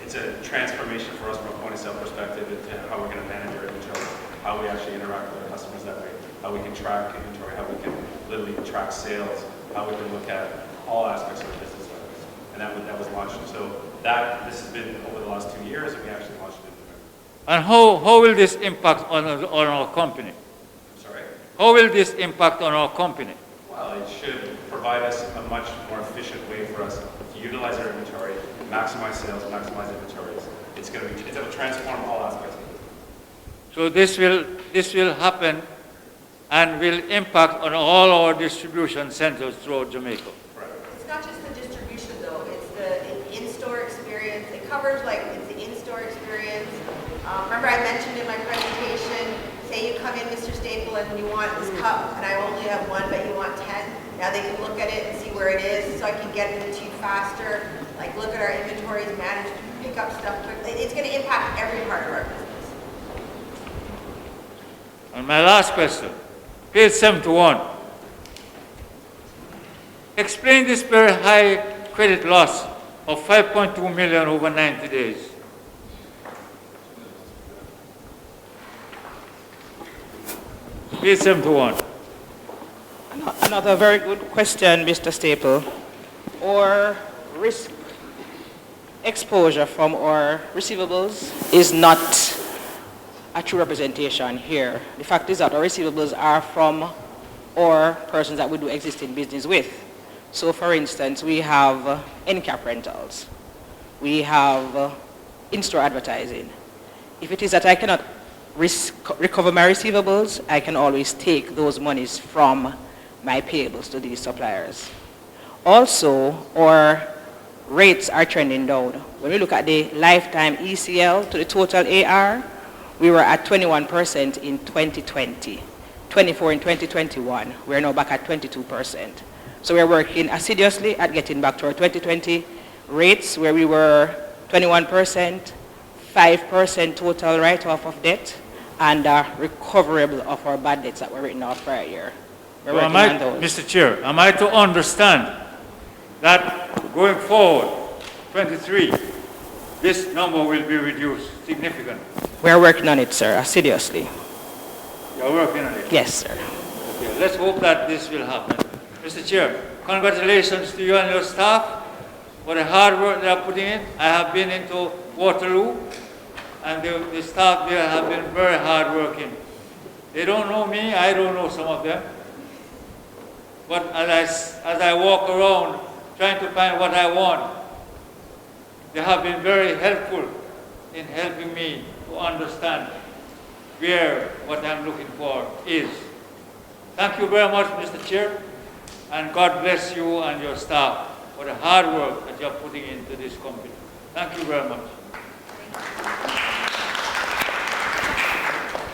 it's a transformation for us from a point of sale perspective into how we're going to manage our inventory, how we actually interact with our customers that way, how we can track inventory, how we can literally track sales, how we can look at all aspects of our business like this. And that was launched. So this has been over the last 2 years, and we actually launched it in November. And how will this impact on our company? I'm sorry? How will this impact on our company? Well, it should provide us a much more efficient way for us to utilize our inventory, maximize sales, maximize inventories. It's going to transform all aspects of it. So this will happen and will impact on all our distribution centers throughout Jamaica. Correct. It's not just the distribution though, it's the in-store experience. It covers it's the in-store experience. Remember I mentioned in my presentation, say you come in, Mr. Staple, and you want this cup, and I only have one, but you want 10. Now they can look at it and see where it is, so I can get it to you faster. Like look at our inventories, manage, pick up stuff quickly. It's going to impact every part of our business. And my last question, page 71. Explain this very high credit loss of 5.2 million over 90 days. Page 71. Another very good question, Mr. Staple. Our risk exposure from our receivables is not a true representation here. The fact is that our receivables are from our persons that we do existing business with. So for instance, we have in-cap rentals. We have in-store advertising. If it is that I cannot recover my receivables, I can always take those monies from my payables to these suppliers. Also, our rates are trending down. When we look at the lifetime ECL to the total AR, we were at 21% in 2020, 24 in 2021. We're now back at 22%. So we're working assiduously at getting back to our 2020 rates where we were 21%, 5% total write-off of debt, and recoverable of our bad debts that were written off prior year. We're working on those. Mr. Chair, am I to understand that going forward, 23, this number will be reduced significantly? We're working on it, sir, assiduously. You're working on it? Yes, sir. Okay, let's hope that this will happen. Mr. Chair, congratulations to you and your staff for the hard work they are putting in. I have been into Waterloo, and the staff there have been very hard working. They don't know me, I don't know some of them. But as I walk around trying to find what I want, they have been very helpful in helping me to understand where what I'm looking for is. Thank you very much, Mr. Chair, and God bless you and your staff for the hard work that you're putting into this company. Thank you very much.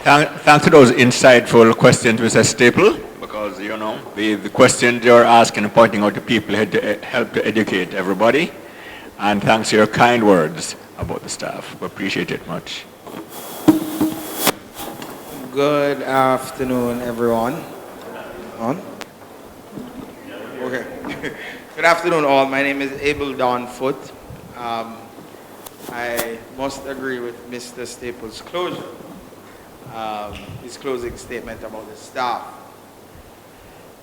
Thanks to those insightful questions, Mr. Staple, because, you know, the questions you're asking and pointing out to people help to educate everybody. And thanks for your kind words about the staff. We appreciate it much. Good afternoon, everyone. On? Okay. Good afternoon, all. My name is Abel Don Foot. I must agree with Mr. Staples' closure. His closing statement about the staff.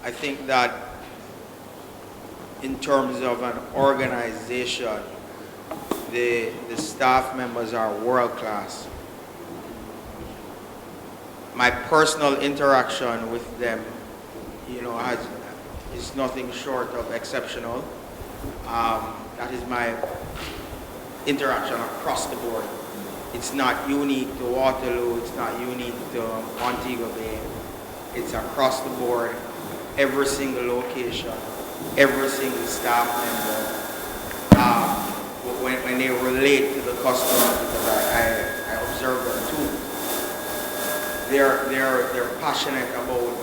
I think that in terms of an organization, the staff members are world class. My personal interaction with them, you know, is nothing short of exceptional. That is my interaction across the board. It's not unique to Waterloo, it's not unique to Montego Bay. It's across the board, every single location, every single staff member. When they relate to the customer, because I observe them too, they're passionate about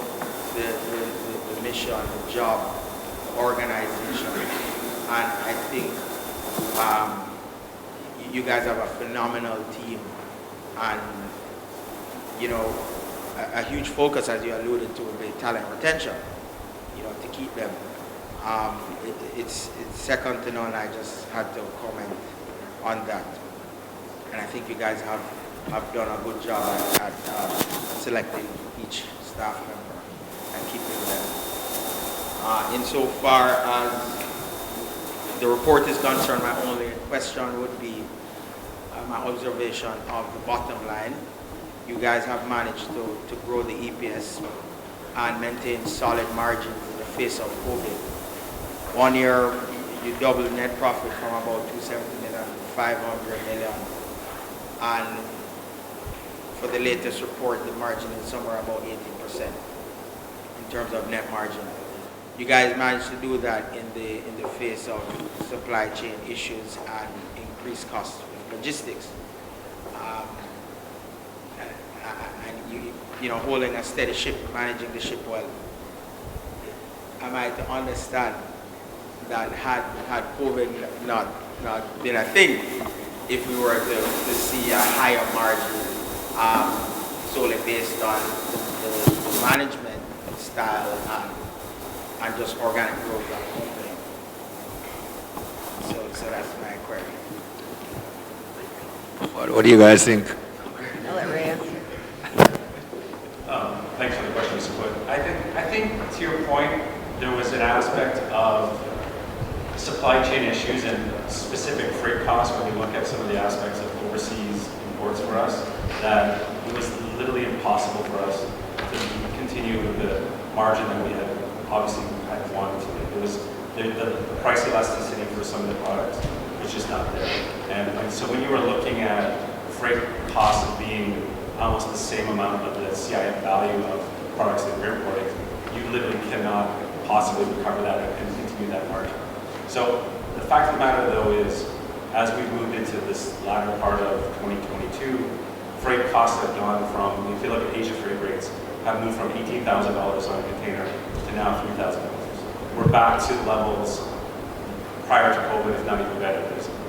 the mission, the job, the organization, and I think you guys have a phenomenal team, and you know, a huge focus, as you alluded to, will be talent retention, you know, to keep them. It's second to none. I just had to comment on that. And I think you guys have done a good job at selecting each staff member and keeping them. Insofar as the report is concerned, my only question would be my observation of the bottom line. You guys have managed to grow the EPS and maintain solid margins in the face of COVID. 1 year, you doubled net profit from about 270 million to 500 million. And for the latest report, the margin is somewhere about 18% in terms of net margin. You guys managed to do that in the face of supply chain issues and increased costs with logistics. And you know, holding a steady ship, managing the ship well. Am I to understand that had COVID not been a thing, if we were to see a higher margin solely based on the management style and just organic growth of the company? So that's my query. What do you guys think? I'll let Ray answer. Thanks for the question, Mr. Wood. I think to your point, there was an aspect of supply chain issues and specific freight costs when you look at some of the aspects of overseas imports for us, that it was literally impossible for us to continue with the margin that we had obviously had wanted to. It was the price elasticity for some of the products was just not there. And so when you were looking at freight costs of being almost the same amount of the CIF value of products that we're importing, you literally cannot possibly recover that and continue that margin. So the fact of the matter though is, as we moved into this latter part of 2022, freight costs have gone from, if you look at Asia freight rates, have moved from $18,000 on a container to now $3,000. We're back to levels prior to COVID, if not even better.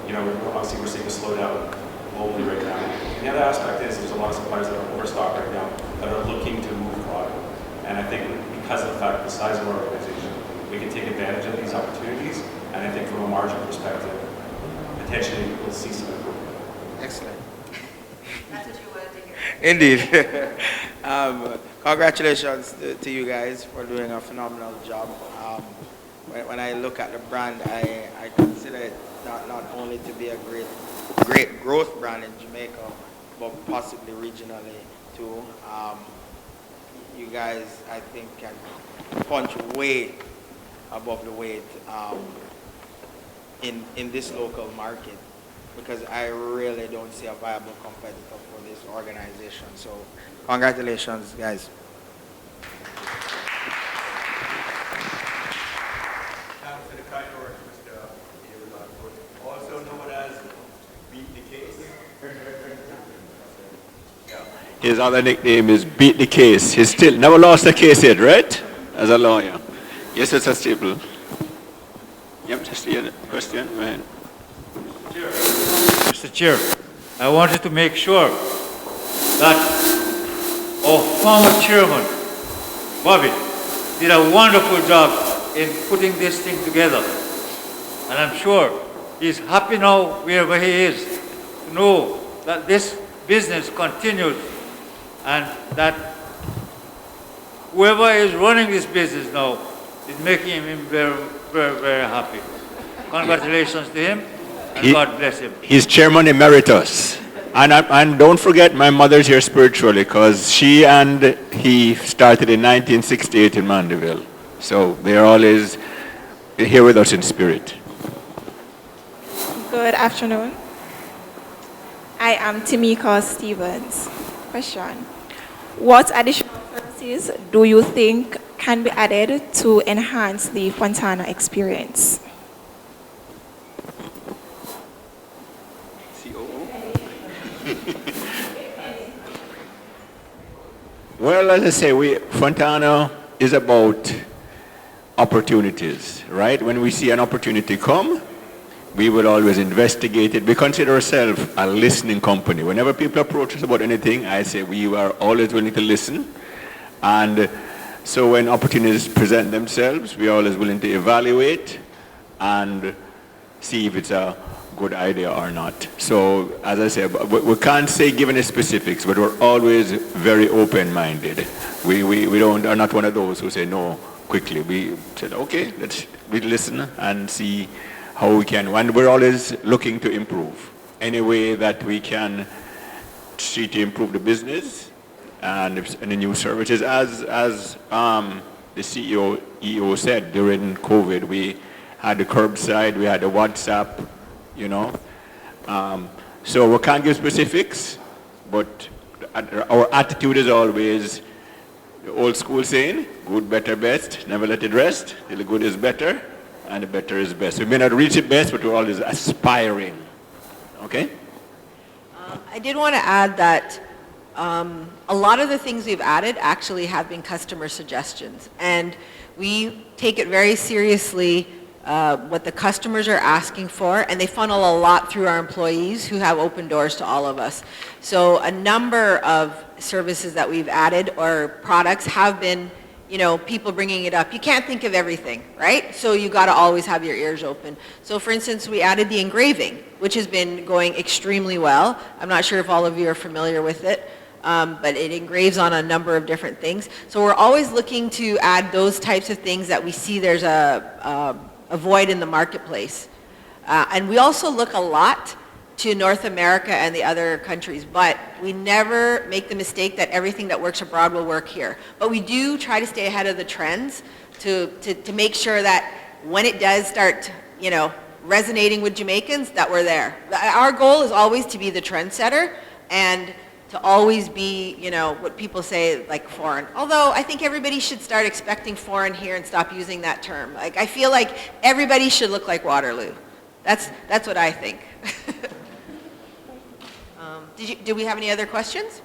You know, obviously we're seeing a slowdown globally right now. And the other aspect is there's a lot of suppliers that are overstocked right now that are looking to move product. And I think because of the fact, the size of our organization, we can take advantage of these opportunities. And I think from a margin perspective, potentially we'll see some improvement. Excellent. That's what you wanted to hear. Indeed. Congratulations to you guys for doing a phenomenal job. When I look at the brand, I consider it not only to be a great growth brand in Jamaica, but possibly regionally too. You guys, I think, can punch way above the weight in this local market, because I really don't see a viable competitor for this organization. So congratulations, guys. To the kind work, Mr. Also known as Beat the Case. His other nickname is Beat the Case. He's still never lost a case yet, right? As a lawyer. Yes, Mr. Staple. Yep, just a question. Go ahead. Mr. Chair, I wanted to make sure that our former chairman, Bobby, did a wonderful job in putting this thing together. And I'm sure he's happy now wherever he is to know that this business continues and that whoever is running this business now is making him very, very, very happy. Congratulations to him, and God bless him. He's chairman emeritus. And don't forget, my mother's here spiritually, because she and he started in 1968 in Mandeville. So they're always here with us in spirit. Good afternoon. I am Timika Stevens. Question. What additional services do you think can be added to enhance the Fontana experience? Well, as I say, Fontana is about opportunities, right? When we see an opportunity come, we will always investigate it. We consider ourselves a listening company. Whenever people approach us about anything, I say we are always willing to listen. And So when opportunities present themselves, we're always willing to evaluate and see if it's a good idea or not. So as I said, we can't say given the specifics, but we're always very open-minded. We are not one of those who say no quickly. We said, okay, we listen and see how we can. And we're always looking to improve. Any way that we can see to improve the business and the new services. As the CEO said, during COVID, we had the curbside, we had the WhatsApp, you know. So we can't give specifics, but our attitude is always the old school saying, good, better, best, never let it rest, till the good is better, and the better is best. We may not reach it best, but we're always aspiring, okay? I did want to add that a lot of the things we've added actually have been customer suggestions, and we take it very seriously what the customers are asking for, and they funnel a lot through our employees who have open doors to all of us. So a number of services that we've added or products have been, you know, people bringing it up. You can't think of everything, right? So you got to always have your ears open. So for instance, we added the engraving, which has been going extremely well. I'm not sure if all of you are familiar with it, but it engraves on a number of different things. So we're always looking to add those types of things that we see there's a void in the marketplace. And we also look a lot to North America and the other countries, but we never make the mistake that everything that works abroad will work here. But we do try to stay ahead of the trends to make sure that when it does start, you know, resonating with Jamaicans, that we're there. Our goal is always to be the trendsetter and to always be, you know, what people say, like foreign. Although I think everybody should start expecting foreign here and stop using that term. Like, I feel like everybody should look like Waterloo. That's what I think. Did we have any other questions?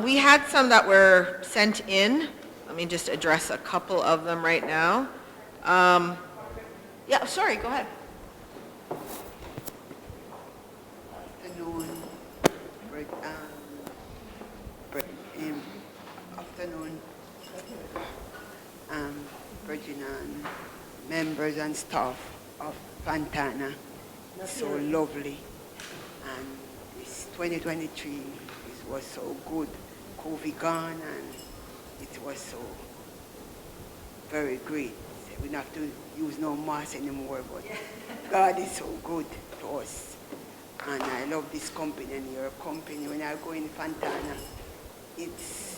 We had some that were sent in. Let me just address a couple of them right now. Yeah, sorry, go ahead. Afternoon, Virgin and members and staff of Fontana. So lovely, and this 2023 was so good. COVID gone, and it was so very great. We don't have to use no mask anymore, but God is so good to us. And I love this company and your company. When I go in Fontana, it's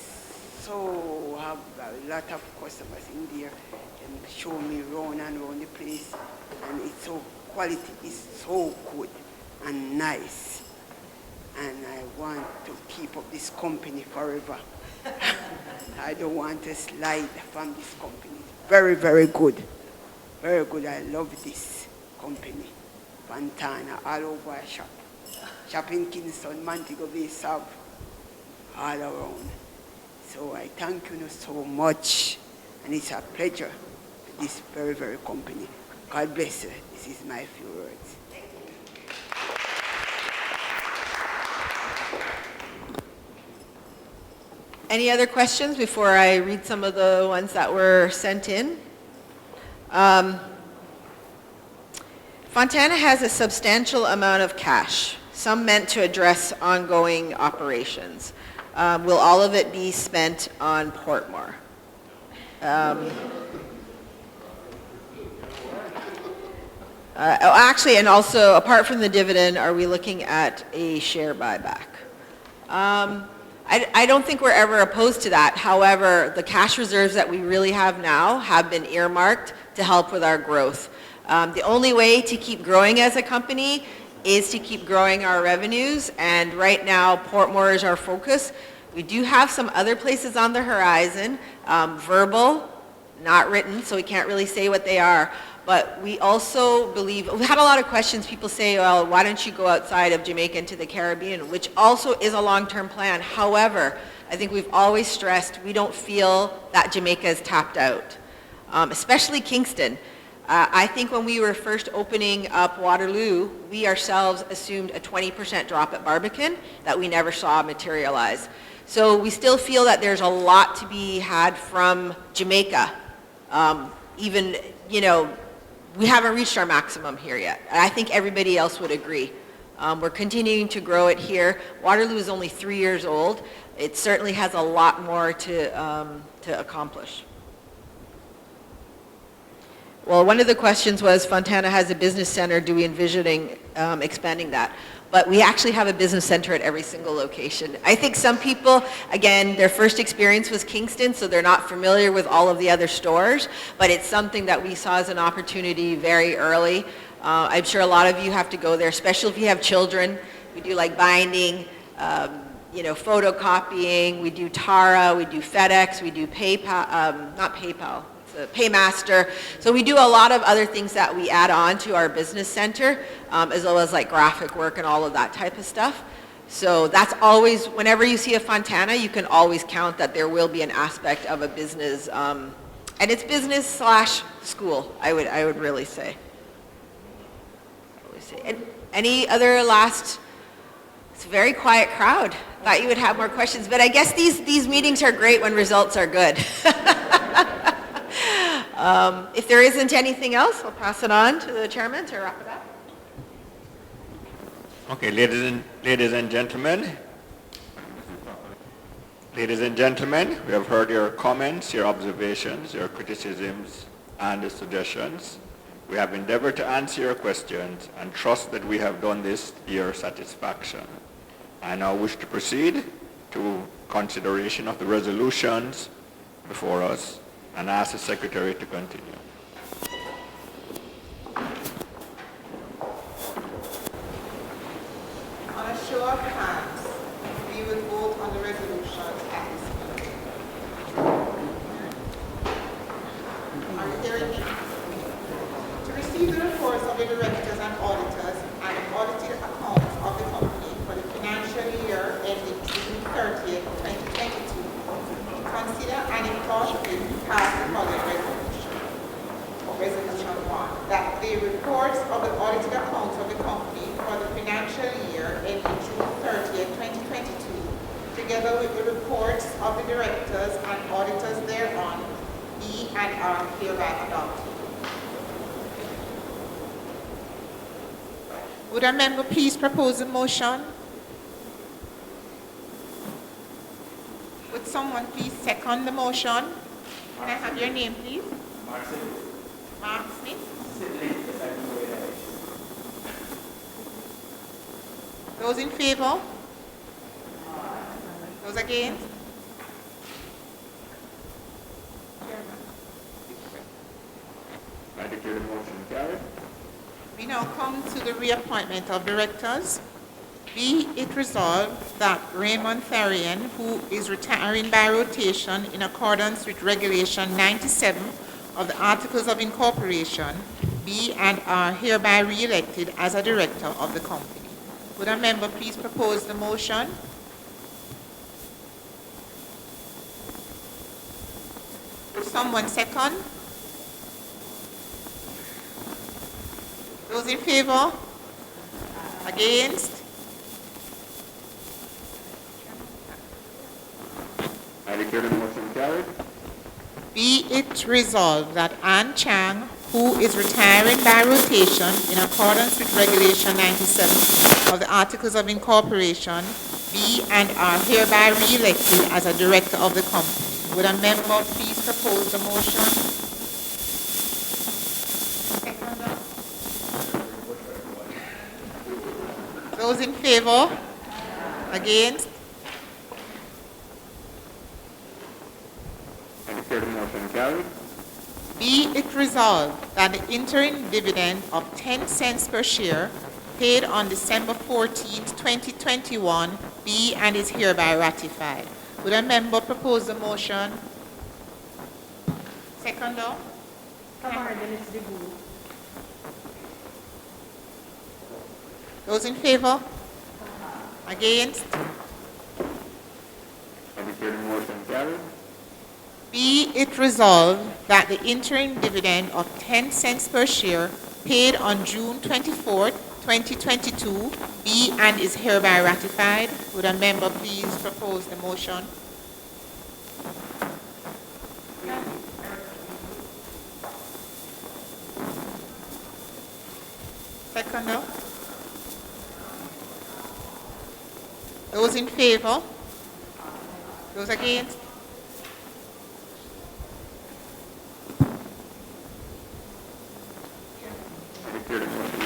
so, I have a lot of customers in there and show me round and round the place, and it's so, quality is so good and nice, and I want to keep up this company forever. I don't want to slide from this company. Very, very good. Very good. I love this company. Fontana, all over I shop. Shop in Kingston, Montego Bay, South, all around. So I thank you so much, and it's a pleasure for this very, very company. God bless you. This is my few words. Any other questions before I read some of the ones that were sent in? Fontana has a substantial amount of cash, some meant to address ongoing operations. Will all of it be spent on Portmore? Actually, and also, apart from the dividend, are we looking at a share buyback? I don't think we're ever opposed to that. However, the cash reserves that we really have now have been earmarked to help with our growth. The only way to keep growing as a company is to keep growing our revenues, and right now, Portmore is our focus. We do have some other places on the horizon, verbal, not written, so we can't really say what they are. But we also believe, we've had a lot of questions. People say, well, why don't you go outside of Jamaica into the Caribbean, which also is a long-term plan. However, I think we've always stressed we don't feel that Jamaica is tapped out, especially Kingston. I think when we were first opening up Waterloo, we ourselves assumed a 20% drop at Barbican that we never saw materialize. So we still feel that there's a lot to be had from Jamaica. Even, we haven't reached our maximum here yet. I think everybody else would agree. We're continuing to grow it here. Waterloo is only 3 years old. It certainly has a lot more to accomplish. Well, one of the questions was, Fontana has a business center, do we envisioning expanding that? But we actually have a business center at every single location. I think some people, again, their first experience was Kingston, so they're not familiar with all of the other stores, but it's something that we saw as an opportunity very early. I'm sure a lot of you have to go there, especially if you have children. We do like binding, photocopying, we do Tara, we do FedEx, we do PayPal, not PayPal, Paymaster. So we do a lot of other things that we add on to our business center, as well as like graphic work and all of that type of stuff. So that's always, whenever you see a Fontana, you can always count that there will be an aspect of a business, and it's business / school, I would really say. And any other last, it's a very quiet crowd. Thought you would have more questions, but I guess these meetings are great when results are good. If there isn't anything else, I'll pass it on to the chairman to wrap it up. Okay, ladies and gentlemen, we have heard your comments, your observations, your criticisms, and the suggestions. We have endeavored to answer your questions and trust that we have done this to your satisfaction. I now wish to proceed to consideration of the resolutions before us and ask the secretary to continue. On a show of hands, we will vote on the resolutions at this meeting. Are you hearing me? To receive the reports of the directors and auditors and the audited accounts of the company for the financial year ending June 30th, 2022, consider and if thought fit pass the following resolution. Resolution 1, that the reports of the audited accounts of the company for the financial year ending June 30th, 2022, together with the reports of the directors and auditors thereon, be and are hereby adopted. Would a member please propose a motion? Would someone please second the motion? Can I have your name, please? Mark Smith. Mark Smith? Those in favor? Those against? I declare the motion carried. We now come to the reappointment of directors. Be it resolved that Raymond Therian, who is retiring by rotation in accordance with Regulation 97 of the Articles of Incorporation, be and are hereby re-elected as a director of the company. Would a member please propose the motion? Would someone second? Those in favor? Against? I declare the motion carried. Be it resolved that Ann Chang, who is retiring by rotation in accordance with Regulation 97 of the Articles of Incorporation, be and are hereby re-elected as a director of the company. Would a member please propose the motion? Those in favor? Against? I declare the motion carried. Be it resolved that the interim dividend of 10 cents per share paid on December 14, 2021 be and is hereby ratified. Would a member propose the motion? Seconder? Those in favor? Against? I declare the motion carried. Be it resolved that the interim dividend of 10 cents per share paid on June 24th, 2022 be and is hereby ratified. Would a member please propose the motion? Seconder? Those in favor? Those against?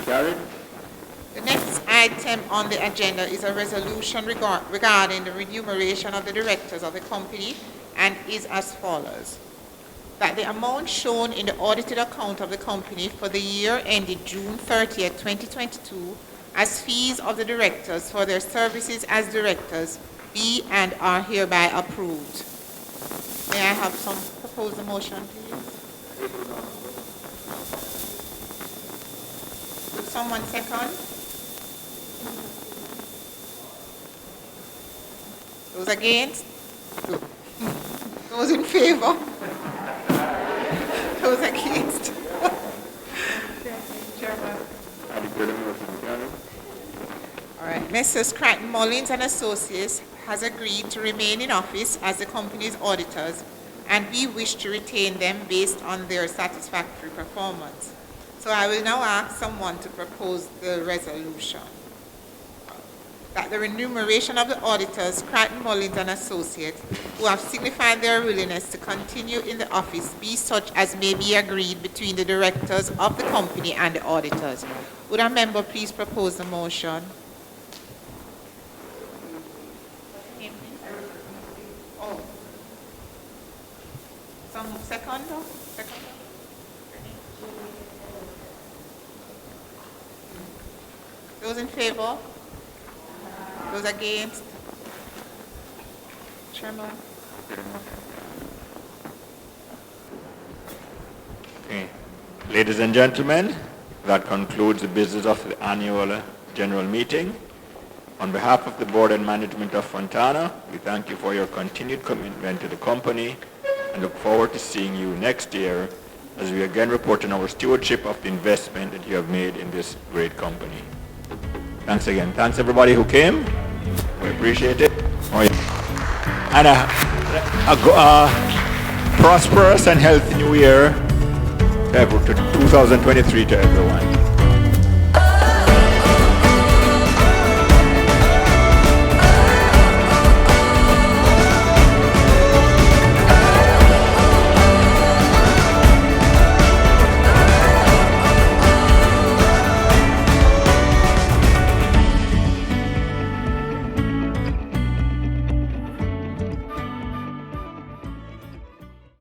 Carried. The next item on the agenda is a resolution regarding the remuneration of the directors of the company and is as follows. That the amount shown in the audited account of the company for the year ended June 30th, 2022 as fees of the directors for their services as directors be and are hereby approved. May I have some proposed motion, please? Would someone second? Those against? Those in favor? Those against? All right. Messrs. Crichton Mullins and Associates has agreed to remain in office as the company's auditors, and we wish to retain them based on their satisfactory performance. So I will now ask someone to propose the resolution. That the remuneration of the auditors, Crichton Mullins and Associates, who have signified their willingness to continue in the office, be such as may be agreed between the directors of the company and the auditors. Would a member please propose the motion? Oh. Some second? Those in favor? Those against? Chairman? Okay. Ladies and gentlemen, that concludes the business of the annual general meeting. On behalf of the board and management of Fontana, we thank you for your continued commitment to the company and look forward to seeing you next year as we again report on our stewardship of the investment that you have made in this great company. Thanks again. Thanks everybody who came. We appreciate it. Oh, yeah. And a prosperous and healthy new year to 2023 to everyone.